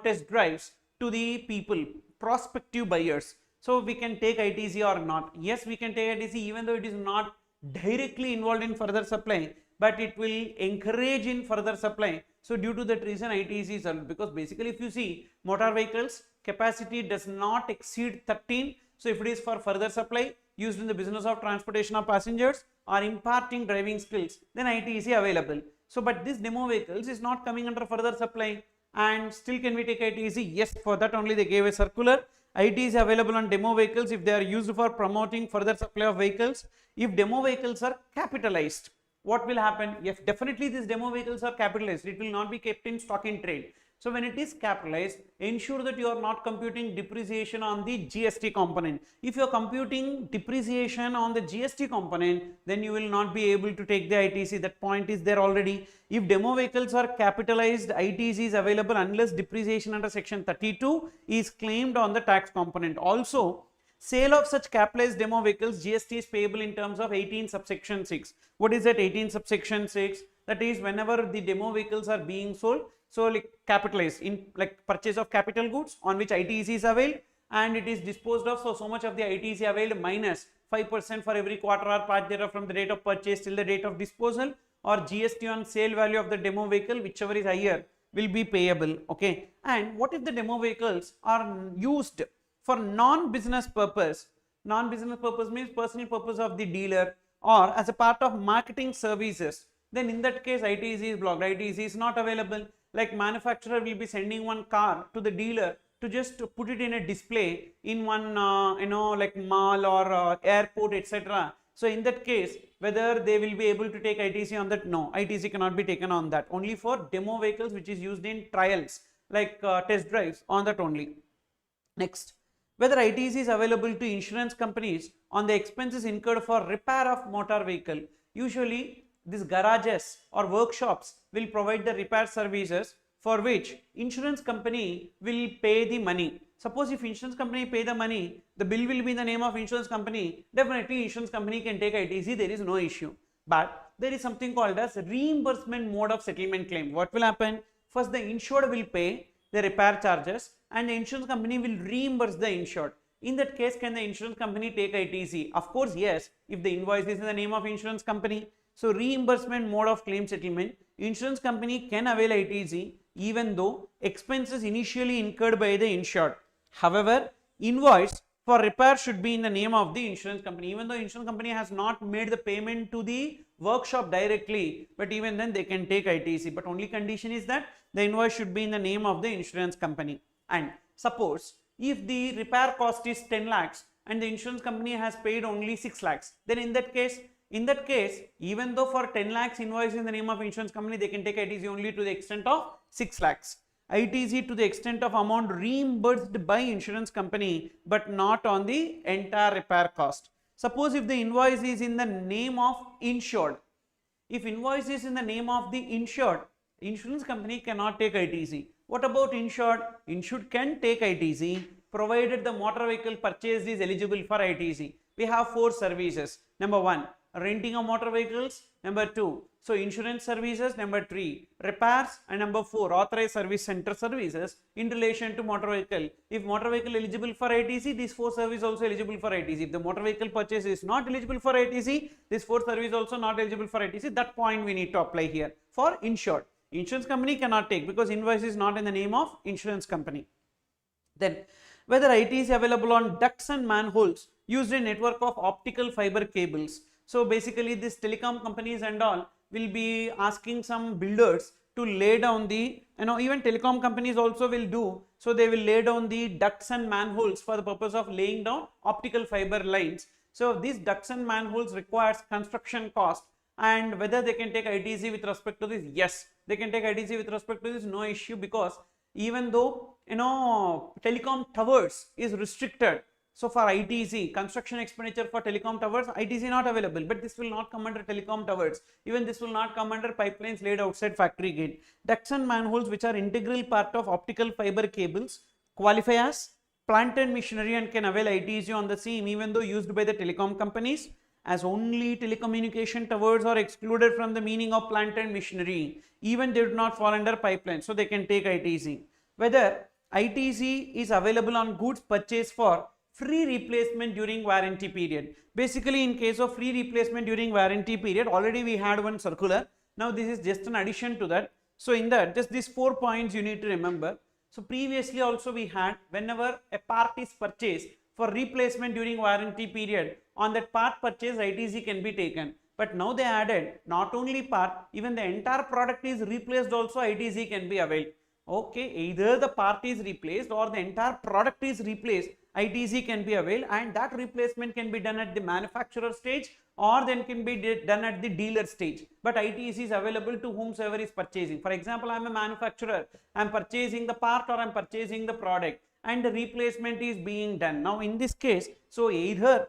Speaker 1: test drives to the people, prospective buyers. So we can take ITC or not. Yes, we can take ITC even though it is not directly involved in further supply, but it will encourage in further supply. So due to that reason, ITC is allowed, because basically if you see motor vehicles capacity does not exceed 13. So if it is for further supply used in the business of transportation of passengers or imparting driving skills, then ITC available. So but this demo vehicles is not coming under further supply, and still can we take ITC? Yes, for that only they gave a circular. IT is available on demo vehicles if they are used for promoting further supply of vehicles. If demo vehicles are capitalized, what will happen? If definitely these demo vehicles are capitalized, it will not be kept in stock in trade. So when it is capitalized, ensure that you are not computing depreciation on the GST component. If you are computing depreciation on the GST component, then you will not be able to take the ITC. That point is there already. If demo vehicles are capitalized, ITC is available unless depreciation under section 32 is claimed on the tax component. Also, sale of such capitalized demo vehicles, GST is payable in terms of 18 subsection 6. What is that 18 subsection 6? That is whenever the demo vehicles are being sold, so like capitalized in like purchase of capital goods on which ITC is availed and it is disposed of, so much of the ITC availed minus 5% for every quarter or part thereof from the date of purchase till the date of disposal, or GST on sale value of the demo vehicle, whichever is higher, will be payable. Okay. And what if the demo vehicles are used for non-business purpose? Non-business purpose means personal purpose of the dealer or as a part of marketing services. Then in that case, ITC is blocked. ITC is not available. Like manufacturer will be sending one car to the dealer to just put it in a display in one like mall or airport, etc. So in that case, whether they will be able to take ITC on that? No, ITC cannot be taken on that. Only for demo vehicles which is used in trials like test drives, on that only. Next, whether ITC is available to insurance companies on the expenses incurred for repair of motor vehicle. Usually these garages or workshops will provide the repair services for which insurance company will pay the money. Suppose if insurance company pay the money, the bill will be in the name of insurance company, definitely insurance company can take ITC, there is no issue. But there is something called as reimbursement mode of settlement claim. What will happen? First the insured will pay the repair charges and the insurance company will reimburse the insured. In that case, can the insurance company take ITC? Of course, yes, if the invoice is in the name of insurance company. So reimbursement mode of claim settlement, insurance company can avail ITC even though expenses initially incurred by the insured. However, invoice for repair should be in the name of the insurance company, even though insurance company has not made the payment to the workshop directly, but even then they can take ITC. But only condition is that the invoice should be in the name of the insurance company. And suppose if the repair cost is 10 lakhs and the insurance company has paid only 6 lakhs, then in that case, even though for 10 lakhs invoice in the name of insurance company, they can take ITC only to the extent of 6 lakhs. ITC to the extent of amount reimbursed by insurance company, but not on the entire repair cost. Suppose if the invoice is in the name of insured, if invoice is in the name of the insured, insurance company cannot take ITC. What about insured? Insured can take ITC provided the motor vehicle purchased is eligible for ITC. We have 4 services. Number 1, renting of motor vehicles, number 2. So insurance services, number 3. Repairs, and number 4. Authorized service center services in relation to motor vehicle. If motor vehicle eligible for ITC, these 4 services also eligible for ITC. If the motor vehicle purchase is not eligible for ITC, this 4 service also not eligible for ITC. That point we need to apply here for insured. Insurance company cannot take because invoice is not in the name of insurance company. Then whether IT is available on ducts and manholes used in network of optical fiber cables. So basically these telecom companies and all will be asking some builders to lay down the, even telecom companies also will do, so they will lay down the ducts and manholes for the purpose of laying down optical fiber lines. So these ducts and manholes requires construction cost, and whether they can take ITC with respect to this, yes, they can take ITC with respect to this, no issue, because even though telecom towers is restricted, so for ITC, construction expenditure for telecom towers, ITC not available, but this will not come under telecom towers. Even this will not come under pipelines laid outside factory gate. Ducts and manholes which are integral part of optical fiber cables qualify as plant and machinery and can avail ITC on the same, even though used by the telecom companies, as only telecommunication towers are excluded from the meaning of plant and machinery. Even they do not fall under pipeline, so they can take ITC. Whether ITC is available on goods purchased for free replacement during warranty period. Basically, in case of free replacement during warranty period, already we had one circular. Now this is just an addition to that. So in that, just these 4 points you need to remember. So previously also we had, whenever a part is purchased for replacement during warranty period, on that part purchase ITC can be taken. But now they added not only part, even the entire product is replaced also ITC can be availed. Okay, either the part is replaced or the entire product is replaced, ITC can be availed, and that replacement can be done at the manufacturer stage or then can be done at the dealer stage. But ITC is available to whomsoever is purchasing. For example, I am a manufacturer, I am purchasing the part or I am purchasing the product, and the replacement is being done. Now in this case, so either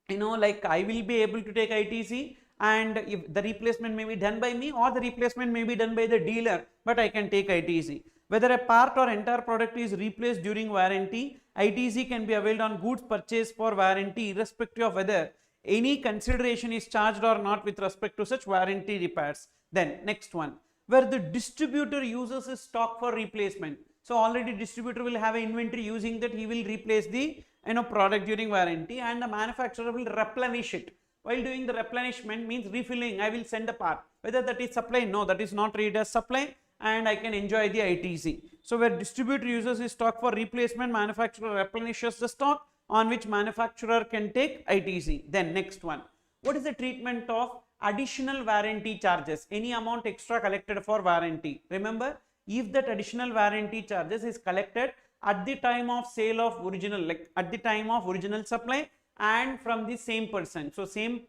Speaker 1: like I will be able to take ITC, and if the replacement may be done by me or the replacement may be done by the dealer, but I can take ITC. Whether a part or entire product is replaced during warranty, ITC can be availed on goods purchased for warranty irrespective of whether any consideration is charged or not with respect to such warranty repairs. Then next one, where the distributor uses his stock for replacement. So already distributor will have an inventory, using that he will replace the product during warranty, and the manufacturer will replenish it. While doing the replenishment means refilling, I will send a part. Whether that is supply, no, that is not treated as supply, and I can enjoy the ITC. So where distributor uses his stock for replacement, manufacturer replenishes the stock, on which manufacturer can take ITC. Then next one, what is the treatment of additional warranty charges? Any amount extra collected for warranty. Remember, if that additional warranty charges is collected at the time of sale of original, like at the time of original supply, and from the same person. So same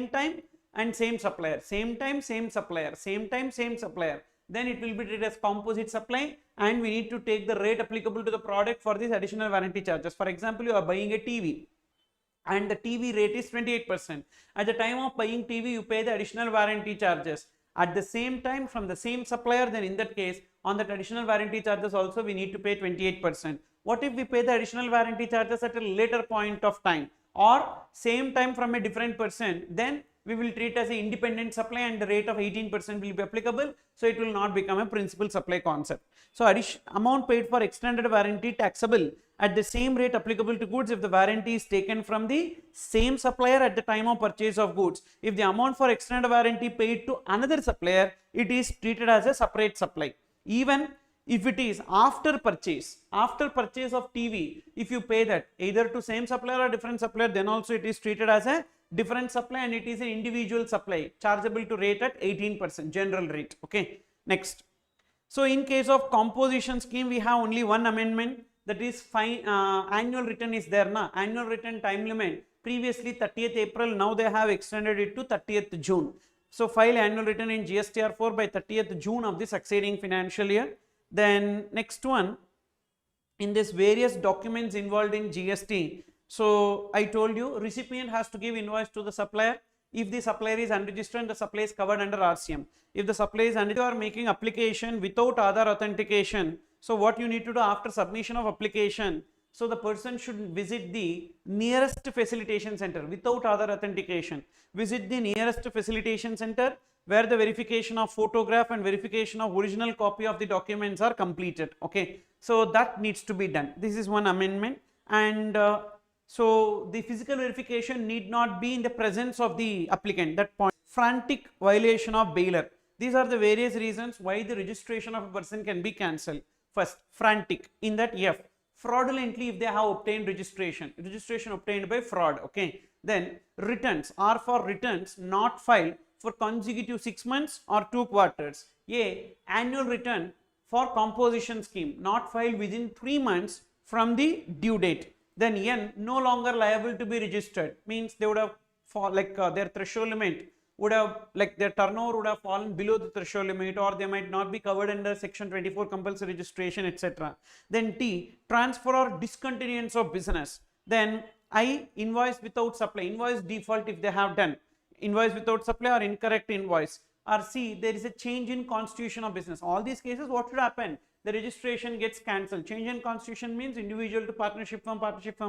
Speaker 1: time and same supplier, same time, same supplier, same time, same supplier, then it will be treated as composite supply, and we need to take the rate applicable to the product for these additional warranty charges. For example, you are buying a TV and the TV rate is 28%. At the time of buying TV, you pay the additional warranty charges. At the same time, from the same supplier, then in that case, on that additional warranty charges also we need to pay 28%. What if we pay the additional warranty charges at a later point of time, or same time from a different person? Then we will treat as an independent supply, and the rate of 18% will be applicable. So it will not become a principal supply concept. So amount paid for extended warranty taxable at the same rate applicable to goods if the warranty is taken from the same supplier at the time of purchase of goods. If the amount for extended warranty paid to another supplier, it is treated as a separate supply. Even if it is after purchase of TV, if you pay that either to same supplier or different supplier, then also it is treated as a different supply, and it is an individual supply chargeable to rate at 18% general rate. Okay, next. So in case of composition scheme, we have only one amendment, that is annual return is there na. Annual return time limit previously 30th April, now they have extended it to 30th June. So file annual return in GSTR4 by 30th June of the succeeding financial year. Then next one, in this various documents involved in GST. So I told you recipient has to give invoice to the supplier. If the supplier is unregistered, the supplier is covered under RCM. If the supplier is unregistered, you are making application without Aadhaar authentication. So what you need to do after submission of application, So the person should visit the nearest facilitation center without other authentication. Visit the nearest facilitation center where the verification of photograph and verification of original copy of the documents are completed. Okay, so that needs to be done. This is one amendment. And so the physical verification need not be in the presence of the applicant. That point. Frantic violation of bailer. These are the various reasons why the registration of a person can be cancelled. First, frantic. In that, F, fraudulently if they have obtained registration obtained by fraud. Okay, then returns, R for returns not filed for consecutive 6 months or 2 quarters. A, annual return for composition scheme not filed within 3 months from the due date. Then N, no longer liable to be registered, means they would have their threshold limit would have, like their turnover would have fallen below the threshold limit, or they might not be covered under section 24 compulsory registration, etc. Then T, transfer or discontinuance of business. Then I, invoice without supply, invoice default if they have done invoice without supply or incorrect invoice. Or C, there is a change in constitution of business. All these cases, what should happen? The registration gets cancelled. Change in constitution means individual to partnership firm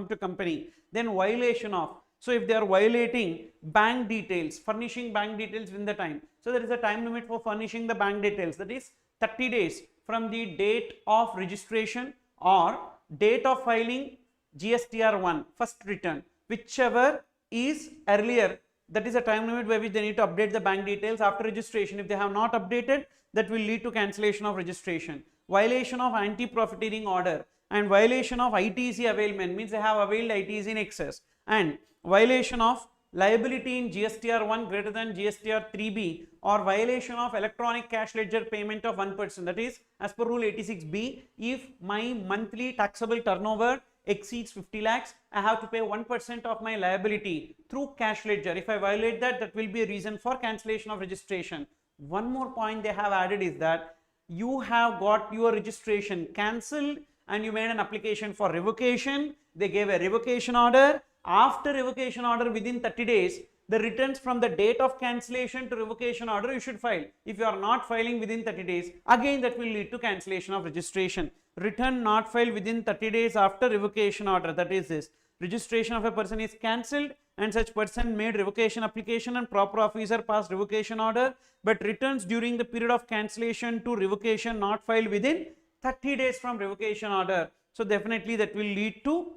Speaker 1: to company. Then violation of, so if they are violating bank details, furnishing bank details within the time. So there is a time limit for furnishing the bank details, that is 30 days from the date of registration or date of filing GSTR1 first return, whichever is earlier. That is a time limit by which they need to update the bank details after registration. If they have not updated, that will lead to cancellation of registration. Violation of anti-profiteering order and violation of ITC availment, means they have availed ITC in excess, and violation of liability in GSTR1 greater than GSTR3B, or violation of electronic cash ledger payment of 1%, that is as per rule 86B, if my monthly taxable turnover exceeds 50 lakhs, I have to pay 1% of my liability through cash ledger. If I violate that, that will be a reason for cancellation of registration. One more point they have added is that you have got your registration cancelled and you made an application for revocation. They gave a revocation order. After revocation order, within 30 days, the returns from the date of cancellation to revocation order you should file. If you are not filing within 30 days, again that will lead to cancellation of registration. Return not filed within 30 days after revocation order, that is this. Registration of a person is cancelled and such person made revocation application and proper officer passed revocation order, but returns during the period of cancellation to revocation not filed within 30 days from revocation order. So definitely that will lead to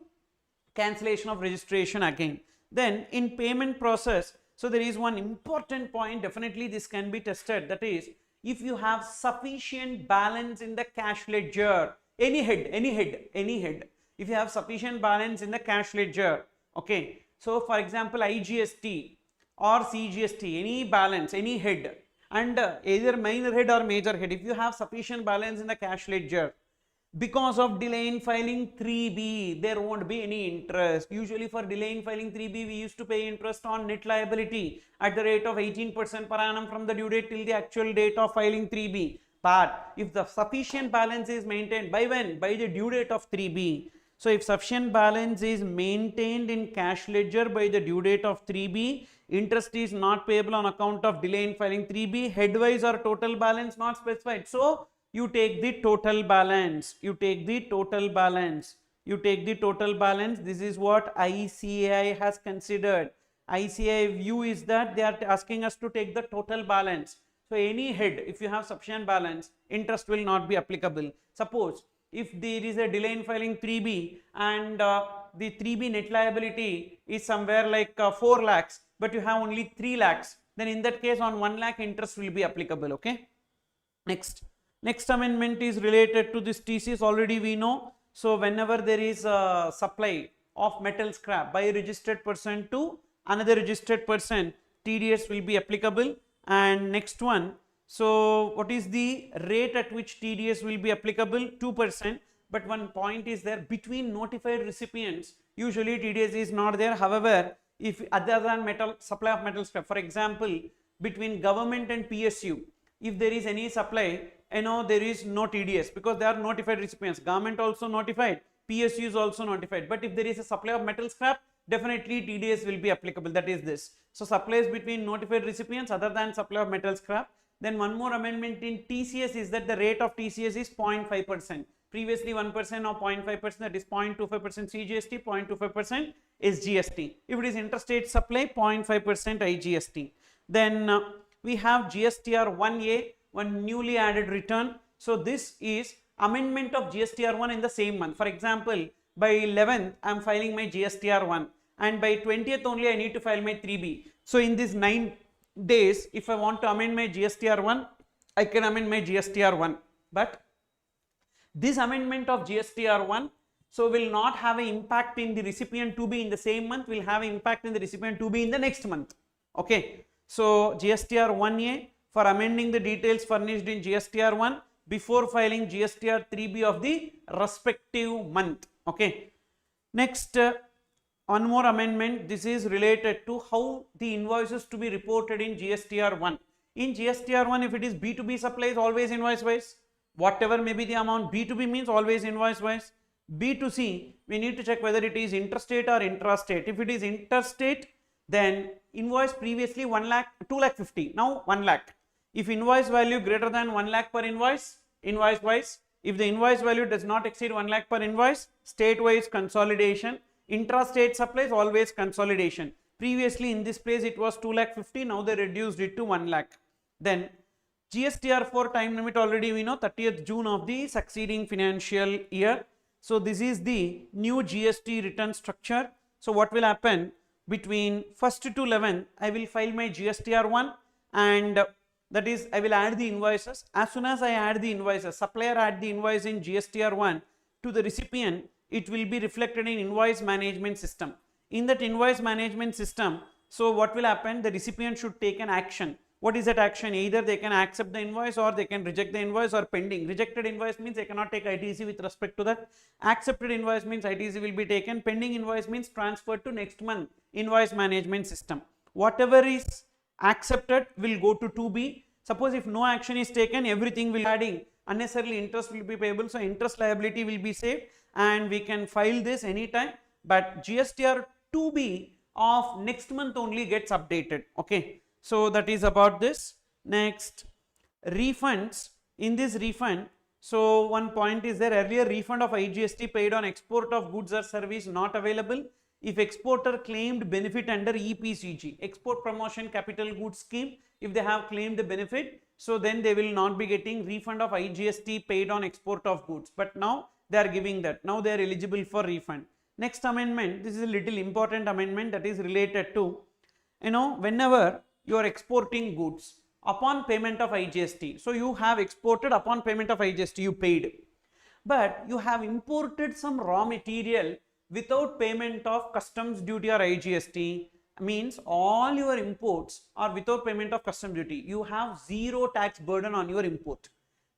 Speaker 1: cancellation of registration again. Then in payment process, so there is one important point, definitely this can be tested, that is if you have sufficient balance in the cash ledger, any head, if you have sufficient balance in the cash ledger, okay, so for example IGST or CGST, any balance, any head, and either minor head or major head, if you have sufficient balance in the cash ledger, because of delay in filing 3B, there won't be any interest. Usually for delay in filing 3B, we used to pay interest on net liability at the rate of 18% per annum from the due date till the actual date of filing 3B. But if the sufficient balance is maintained, by when? By the due date of 3B. So if sufficient balance is maintained in cash ledger by the due date of 3B, interest is not payable on account of delay in filing 3B, headwise or total balance not specified. So you take the total balance, this is what ICAI has considered. ICAI view is that they are asking us to take the total balance. So any head, if you have sufficient balance, interest will not be applicable. Suppose if there is a delay in filing 3B and the 3B net liability is somewhere like 4 lakhs, but you have only 3 lakhs, then in that case on 1 lakh interest will be applicable. Okay. Next amendment is related to this TCS, already we know. So whenever there is a supply of metal scrap by a registered person to another registered person, TDS will be applicable. And next one, so what is the rate at which TDS will be applicable? 2%. But one point is there, between notified recipients, usually TDS is not there. However, if other than supply of metal scrap, for example, between government and PSU, if there is any supply, there is no TDS because they are notified recipients. Government also notified, PSU is also notified. But if there is a supply of metal scrap, definitely TDS will be applicable. That is this. So supplies between notified recipients other than supply of metal scrap. Then one more amendment in TCS is that the rate of TCS is 0.5%. Previously 1% or 0.5%, that is 0.25% CGST, 0.25% SGST. If it is interstate supply, 0.5% IGST. Then we have GSTR 1A, one newly added return. So this is amendment of GSTR 1 in the same month. For example, by 11th I am filing my GSTR 1 and by 20th only I need to file my 3B. So in these 9 days, if I want to amend my GSTR 1, I can amend my GSTR 1. But this amendment of GSTR 1 so will not have an impact in the recipient 2B in the same month, will have an impact in the recipient 2B in the next month. Okay. So GSTR 1A for amending the details furnished in GSTR 1 before filing GSTR 3B of the respective month. Okay. Next, one more amendment. This is related to how the invoices to be reported in GSTR 1. In GSTR 1, if it is B2B supplies, always invoice wise. Whatever may be the amount, B2B means always invoice wise. B2C, we need to check whether it is interstate or intrastate. If it is interstate, then invoice previously 1 lakh, 2 lakh 50, now 1 lakh. If invoice value greater than 1 lakh per invoice, invoice wise. If the invoice value does not exceed 1 lakh per invoice, state wise consolidation. Intrastate supplies, always consolidation. Previously in this place it was 2 lakh 50, now they reduced it to 1 lakh. Then GSTR 4 time limit already we know 30th June of the succeeding financial year. So this is the new GST return structure. So what will happen between 1st to 11th, I will file my GSTR 1 and that is I will add the invoices. As soon as I add the invoices, supplier add the invoice in GSTR 1 to the recipient, it will be reflected in invoice management system. In that invoice management system, so what will happen, the recipient should take an action. What is that action? Either they can accept the invoice or they can reject the invoice or pending. Rejected invoice means they cannot take ITC with respect to that. Accepted invoice means ITC will be taken. Pending invoice means transferred to next month invoice management system. Whatever is accepted will go to 2B. Suppose if no action is taken, everything will be adding. Unnecessarily interest will be payable. So interest liability will be saved and we can file this anytime. But GSTR 2B of next month only gets updated. Okay. So that is about this. Next, refunds. In this refund, so one point is there, earlier refund of IGST paid on export of goods or service not available if exporter claimed benefit under EPCG, Export Promotion Capital Goods Scheme. If they have claimed the benefit, so then they will not be getting refund of IGST paid on export of goods. But now they are giving that. Now they are eligible for refund. Next amendment, this is a little important amendment that is related to, whenever you are exporting goods upon payment of IGST. So you have exported upon payment of IGST, you paid. But you have imported some raw material without payment of customs duty or IGST, means all your imports are without payment of customs duty. You have zero tax burden on your import.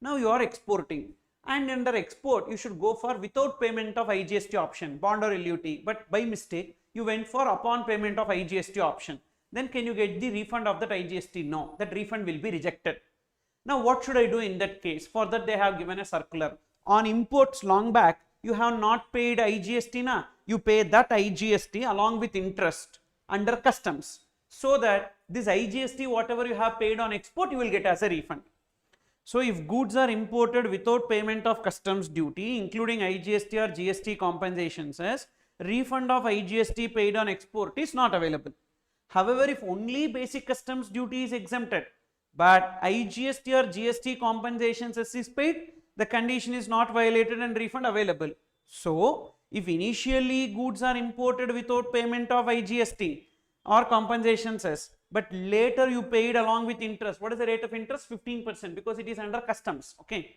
Speaker 1: Now you are exporting and under export you should go for without payment of IGST option, bond or LUT, but by mistake you went for upon payment of IGST option. Then can you get the refund of that IGST? No, that refund will be rejected. Now what should I do in that case? For that they have given a circular. On imports long back, you have not paid IGST, na? You pay that IGST along with interest under customs, so that this IGST whatever you have paid on export you will get as a refund. So if goods are imported without payment of customs duty including IGST or GST compensations, as refund of IGST paid on export is not available. However, if only basic customs duty is exempted, but IGST or GST compensations is paid, the condition is not violated and refund available. So, if initially goods are imported without payment of IGST or compensations, but later you paid along with interest, what is the rate of interest? 15%, because it is under customs. Okay.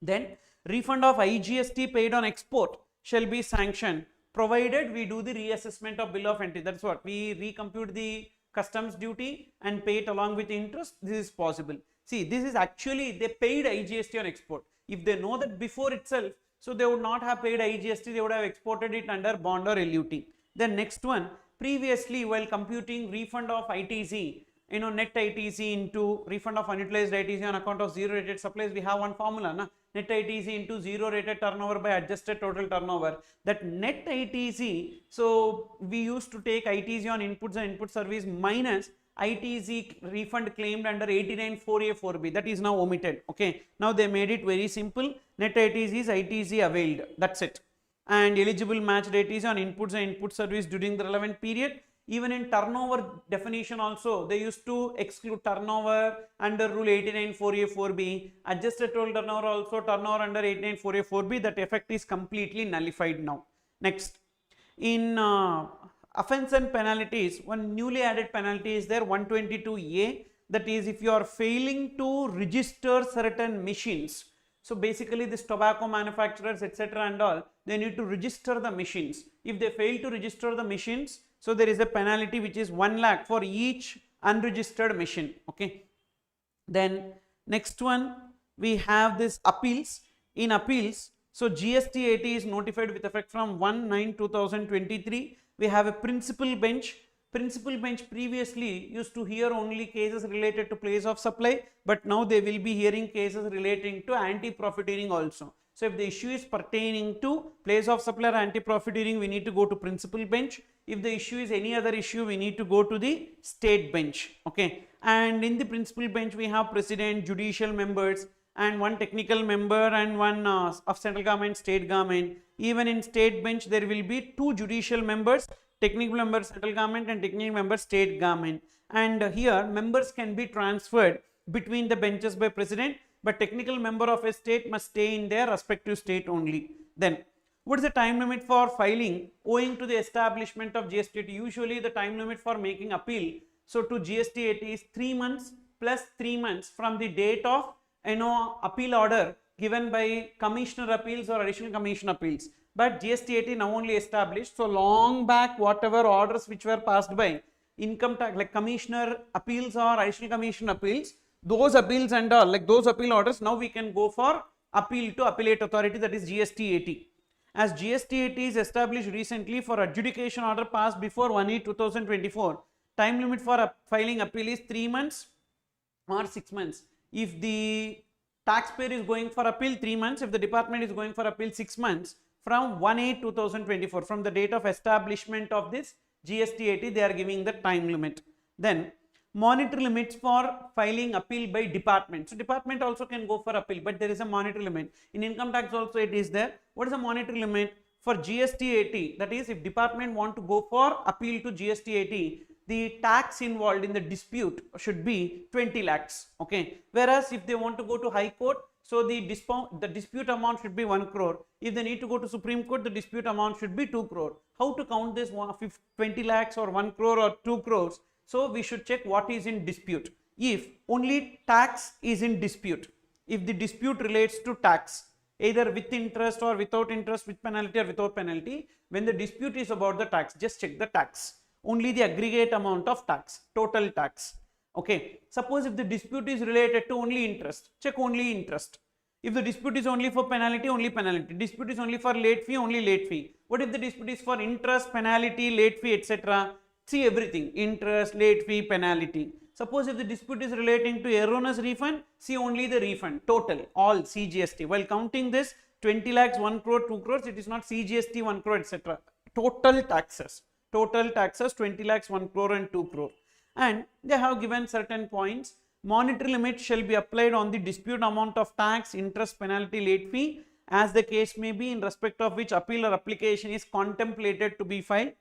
Speaker 1: Then refund of IGST paid on export shall be sanctioned, provided we do the reassessment of bill of entry. That's what we recompute the customs duty and pay it along with interest. This is possible. See, this is actually they paid IGST on export. If they know that before itself, so they would not have paid IGST, they would have exported it under bond or LUT. Then next one, previously while computing refund of ITC, net ITC into refund of unutilized ITC on account of zero rated supplies, we have one formula, na? Net ITC into zero rated turnover by adjusted total turnover. That net ITC, so we used to take ITC on inputs and input service minus ITC refund claimed under 89 4A 4B, that is now omitted. Okay, now they made it very simple. net ITC is ITC availed, that's it. And eligible matched ITC on inputs and input service during the relevant period. Even in turnover definition also, they used to exclude turnover under rule 894A4B, adjusted total turnover also, turnover under 894A4B, that effect is completely nullified now. Next, in offense and penalties, one newly added penalty is there, 122A, that is if you are failing to register certain machines. So basically this tobacco manufacturers etc. and all, they need to register the machines. If they fail to register the machines, so there is a penalty which is 1 lakh for each unregistered machine. Okay. Then next one, we have this appeals. In appeals, so GST 80 is notified with effect from 1/9/2023. We have a principal bench. Principal bench previously used to hear only cases related to place of supply, but now they will be hearing cases relating to anti-profiteering also. So if the issue is pertaining to place of supply or anti-profiteering, we need to go to principal bench. If the issue is any other issue, we need to go to the state bench. Okay. And in the principal bench, we have president, judicial members, and one technical member and one of central government, state government. Even in state bench, there will be 2 judicial members, technical member central government and technical member state government. And here members can be transferred between the benches by president, but technical member of a state must stay in their respective state only. Then what is the time limit for filing owing to the establishment of GST 80? Usually the time limit for making appeal, so to GST 80 is 3 months plus 3 months from the date of appeal order given by commissioner appeals or additional commission appeals. But GST 80 now only established, so long back whatever orders which were passed by income tax like commissioner appeals or additional commission appeals, those appeals and all, like those appeal orders, now we can go for appeal to appellate authority, that is GST 80. As GST 80 is established recently for adjudication order passed before 1/8/2024, time limit for filing appeal is 3 months or 6 months. If the taxpayer is going for appeal 3 months, if the department is going for appeal 6 months, from 1/8/2024, from the date of establishment of this GST 80, they are giving the time limit. Then monetary limits for filing appeal by department. So department also can go for appeal, but there is a monetary limit. In income tax also it is there. What is the monetary limit for GST 80? That is, if department want to go for appeal to GST 80, the tax involved in the dispute should be 20 lakhs. Okay. Whereas if they want to go to high court, so the dispute amount should be 1 crore. If they need to go to Supreme Court, the dispute amount should be 2 crore. How to count this 20 lakhs or 1 crore or 2 crores? So we should check what is in dispute. If only tax is in dispute, if the dispute relates to tax, either with interest or without interest, with penalty or without penalty, when the dispute is about the tax, just check the tax. Only the aggregate amount of tax, total tax. Okay. Suppose if the dispute is related to only interest, check only interest. If the dispute is only for penalty, only penalty. Dispute is only for late fee, only late fee. What if the dispute is for interest, penalty, late fee, etc.? See everything, interest, late fee, penalty. Suppose if the dispute is relating to erroneous refund, see only the refund, total, all CGST. While counting this 20 lakhs, 1 crore, 2 crores, it is not CGST, 1 crore, etc. Total taxes, 20 lakhs, 1 crore and 2 crore. And they have given certain points. Monetary limit shall be applied on the dispute amount of tax, interest, penalty, late fee, as the case may be, in respect of which appeal or application is contemplated to be filed.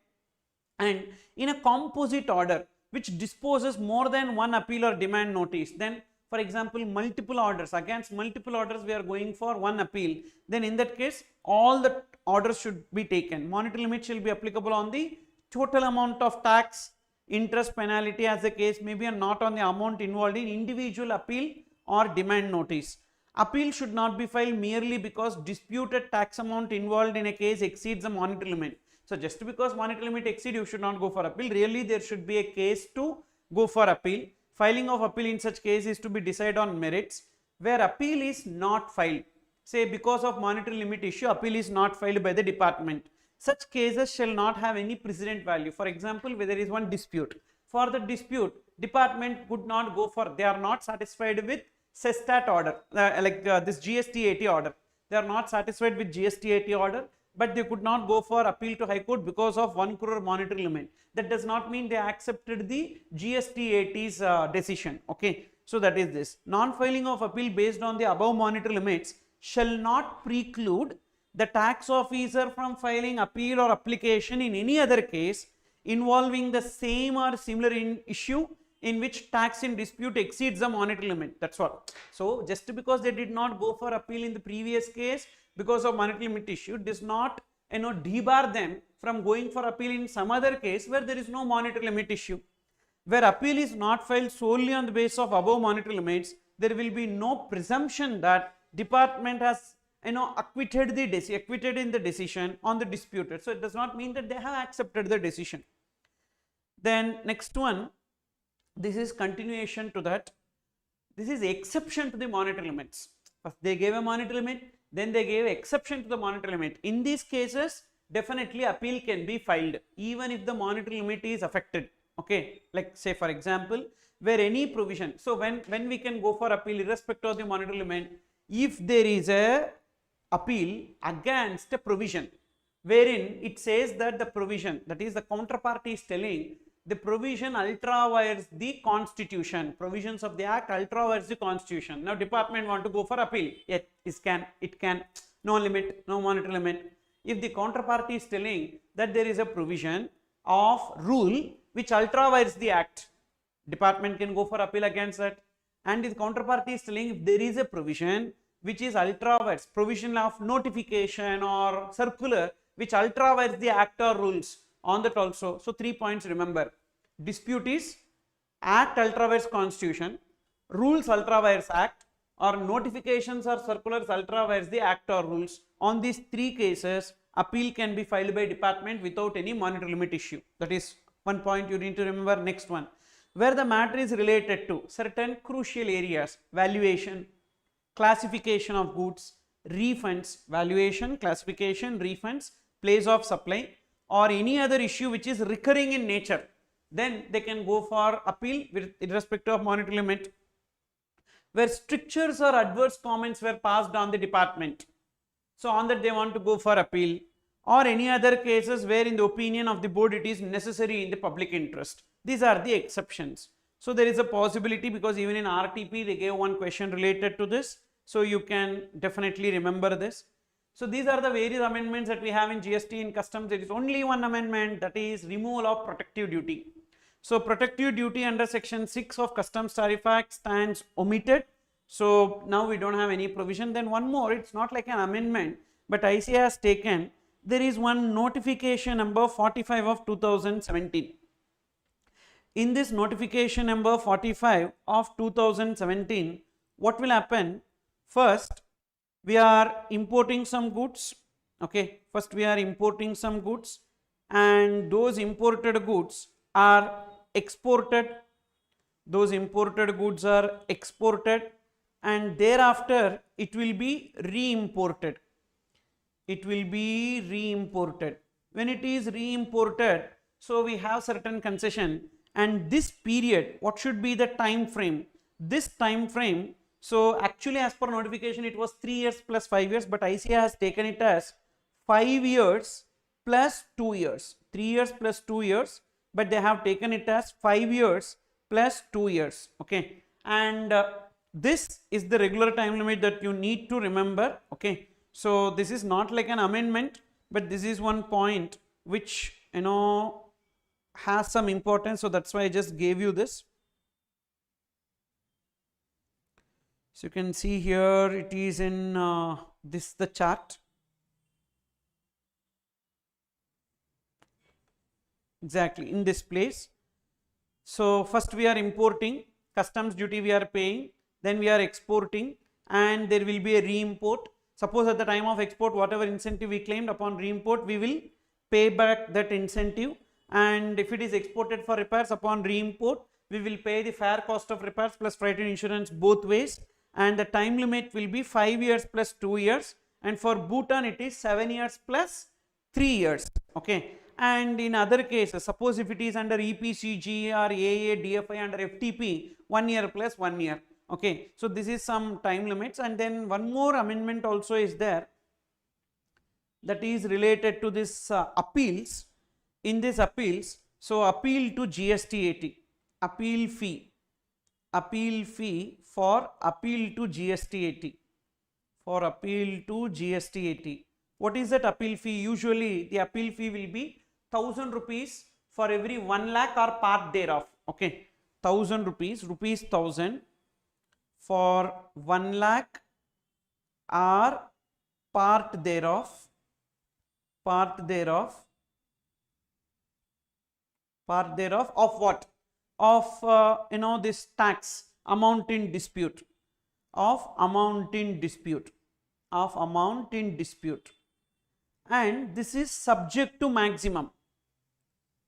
Speaker 1: And in a composite order which disposes more than one appeal or demand notice, then for example multiple orders, against multiple orders we are going for one appeal, then in that case all the orders should be taken. Monetary limit shall be applicable on the total amount of tax, interest, penalty, as the case may be, and not on the amount involved in individual appeal or demand notice. Appeal should not be filed merely because disputed tax amount involved in a case exceeds the monetary limit. So just because monetary limit exceed, you should not go for appeal. Really there should be a case to go for appeal. Filing of appeal in such case is to be decided on merits. Where appeal is not filed, say because of monetary limit issue, appeal is not filed by the department, such cases shall not have any precedent value. For example, where there is one dispute, for the dispute department could not go for, they are not satisfied with CESTAT order, this GST 80 order, they are not satisfied with GST 80 order, but they could not go for appeal to High Court because of 1 crore monetary limit. That does not mean they accepted the GST 80's decision. Okay, so that is this. Non-filing of appeal based on the above monetary limits shall not preclude the tax officer from filing appeal or application in any other case involving the same or similar issue in which tax in dispute exceeds the monetary limit. That's all. So just because they did not go for appeal in the previous case because of monetary limit issue does not debar them from going for appeal in some other case where there is no monetary limit issue. Where appeal is not filed solely on the basis of above monetary limits, there will be no presumption that department has acquitted in the decision on the disputed. So it does not mean that they have accepted the decision. Then next one, this is continuation to that. This is exception to the monetary limits. First they gave a monetary limit, then they gave exception to the monetary limit. In these cases, definitely appeal can be filed even if the monetary limit is affected. Okay, like say for example, where any provision, so when we can go for appeal irrespective of the monetary limit, if there is a appeal against a provision wherein it says that the provision, that is the counterparty is telling the provision ultra-vires the constitution, provisions of the act ultra-vires the constitution. Now department want to go for appeal, yet it can, no limit, no monetary limit. If the counterparty is telling that there is a provision of rule which ultra-vires the act, department can go for appeal against that. And the counterparty is telling if there is a provision which is ultra-vires, provision of notification or circular which ultra-vires the act or rules on that also. So 3 points remember, dispute is act ultra-vires constitution, rules ultra-vires act, or notifications or circulars ultra-vires the act or rules. On these 3 cases, appeal can be filed by department without any monetary limit issue. That is one point you need to remember. Next one, where the matter is related to certain crucial areas, valuation, classification of goods, refunds, valuation, classification, refunds, place of supply, or any other issue which is recurring in nature, then they can go for appeal with irrespective of monetary limit. Where strictures or adverse comments were passed on the department, so on that they want to go for appeal, or any other cases where in the opinion of the board it is necessary in the public interest. These are the exceptions. So there is a possibility, because even in RTP they gave one question related to this, so you can definitely remember this. So these are the various amendments that we have in GST. In customs there is only one amendment, that is removal of protective duty. So protective duty under section 6 of Customs Tariff Act stands omitted. So now we don't have any provision. Then one more, it's not like an amendment, but ICA has taken, there is one notification number 45 of 2017. In this notification number 45 of 2017, what will happen? First, we are importing some goods. Okay, first we are importing some goods, and those imported goods are exported. Those imported goods are exported, and thereafter it will be re-imported. It will be re-imported. When it is re-imported, so we have certain concession, and this period, what should be the time frame? This time frame, so actually as per notification it was 3 years plus 5 years, but ICA has taken it as 5 years plus 2 years, 3 years plus 2 years, but they have taken it as 5 years plus 2 years. Okay, and this is the regular time limit that you need to remember. Okay, so this is not like an amendment, but this is one point which has some importance, so that's why I just gave you this. So you can see here it is in the chart. Exactly in this place. So first we are importing, customs duty we are paying, then we are exporting, and there will be a re-import. Suppose at the time of export whatever incentive we claimed, upon re-import we will pay back that incentive, and if it is exported for repairs, upon re-import we will pay the fair cost of repairs plus freight and insurance both ways, and the time limit will be 5 years plus 2 years, and for Bhutan it is 7 years plus 3 years. Okay, and in other cases, suppose if it is under EPCG or AA, DFI under FTP, 1 year plus 1 year. Okay, so this is some time limits. And then one more amendment also is there, that is related to this appeals. In this appeals, so appeal to GST-AT, appeal fee for appeal to GST-AT, for appeal to GST 80. What is that appeal fee? Usually the appeal fee will be 1000 rupees for every 1 lakh or part thereof. Okay, 1000 rupees, rupees 1000 for 1 lakh or part thereof, part thereof of what? Of this tax amount in dispute, of amount in dispute, and this is subject to maximum.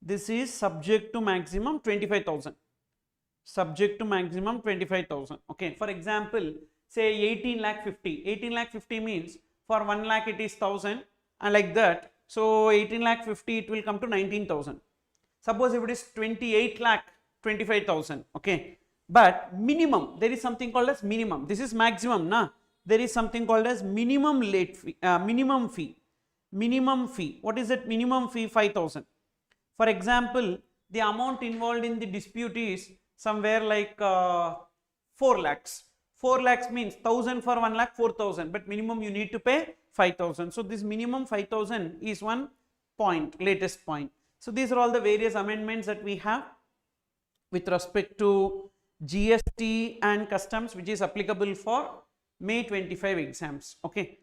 Speaker 1: This is subject to maximum 25,000. Subject to maximum 25,000. Okay, for example, say 18 lakh 50. 18 lakh 50 means for 1 lakh it is 1000 and like that. So 18 lakh 50 it will come to 19,000. Suppose if it is 28 lakh 25,000. Okay, but minimum, there is something called as minimum. This is maximum, na? There is something called as minimum late fee, minimum fee. Minimum fee. What is that minimum fee? 5,000. For example, the amount involved in the dispute is somewhere like 4 lakhs. 4 lakhs means 1000 for 1 lakh, 4,000, but minimum you need to pay 5,000. So this minimum 5,000 is one point, latest point. So these are all the various amendments that we have with respect to GST and customs, which is applicable for May 25 exams. Okay.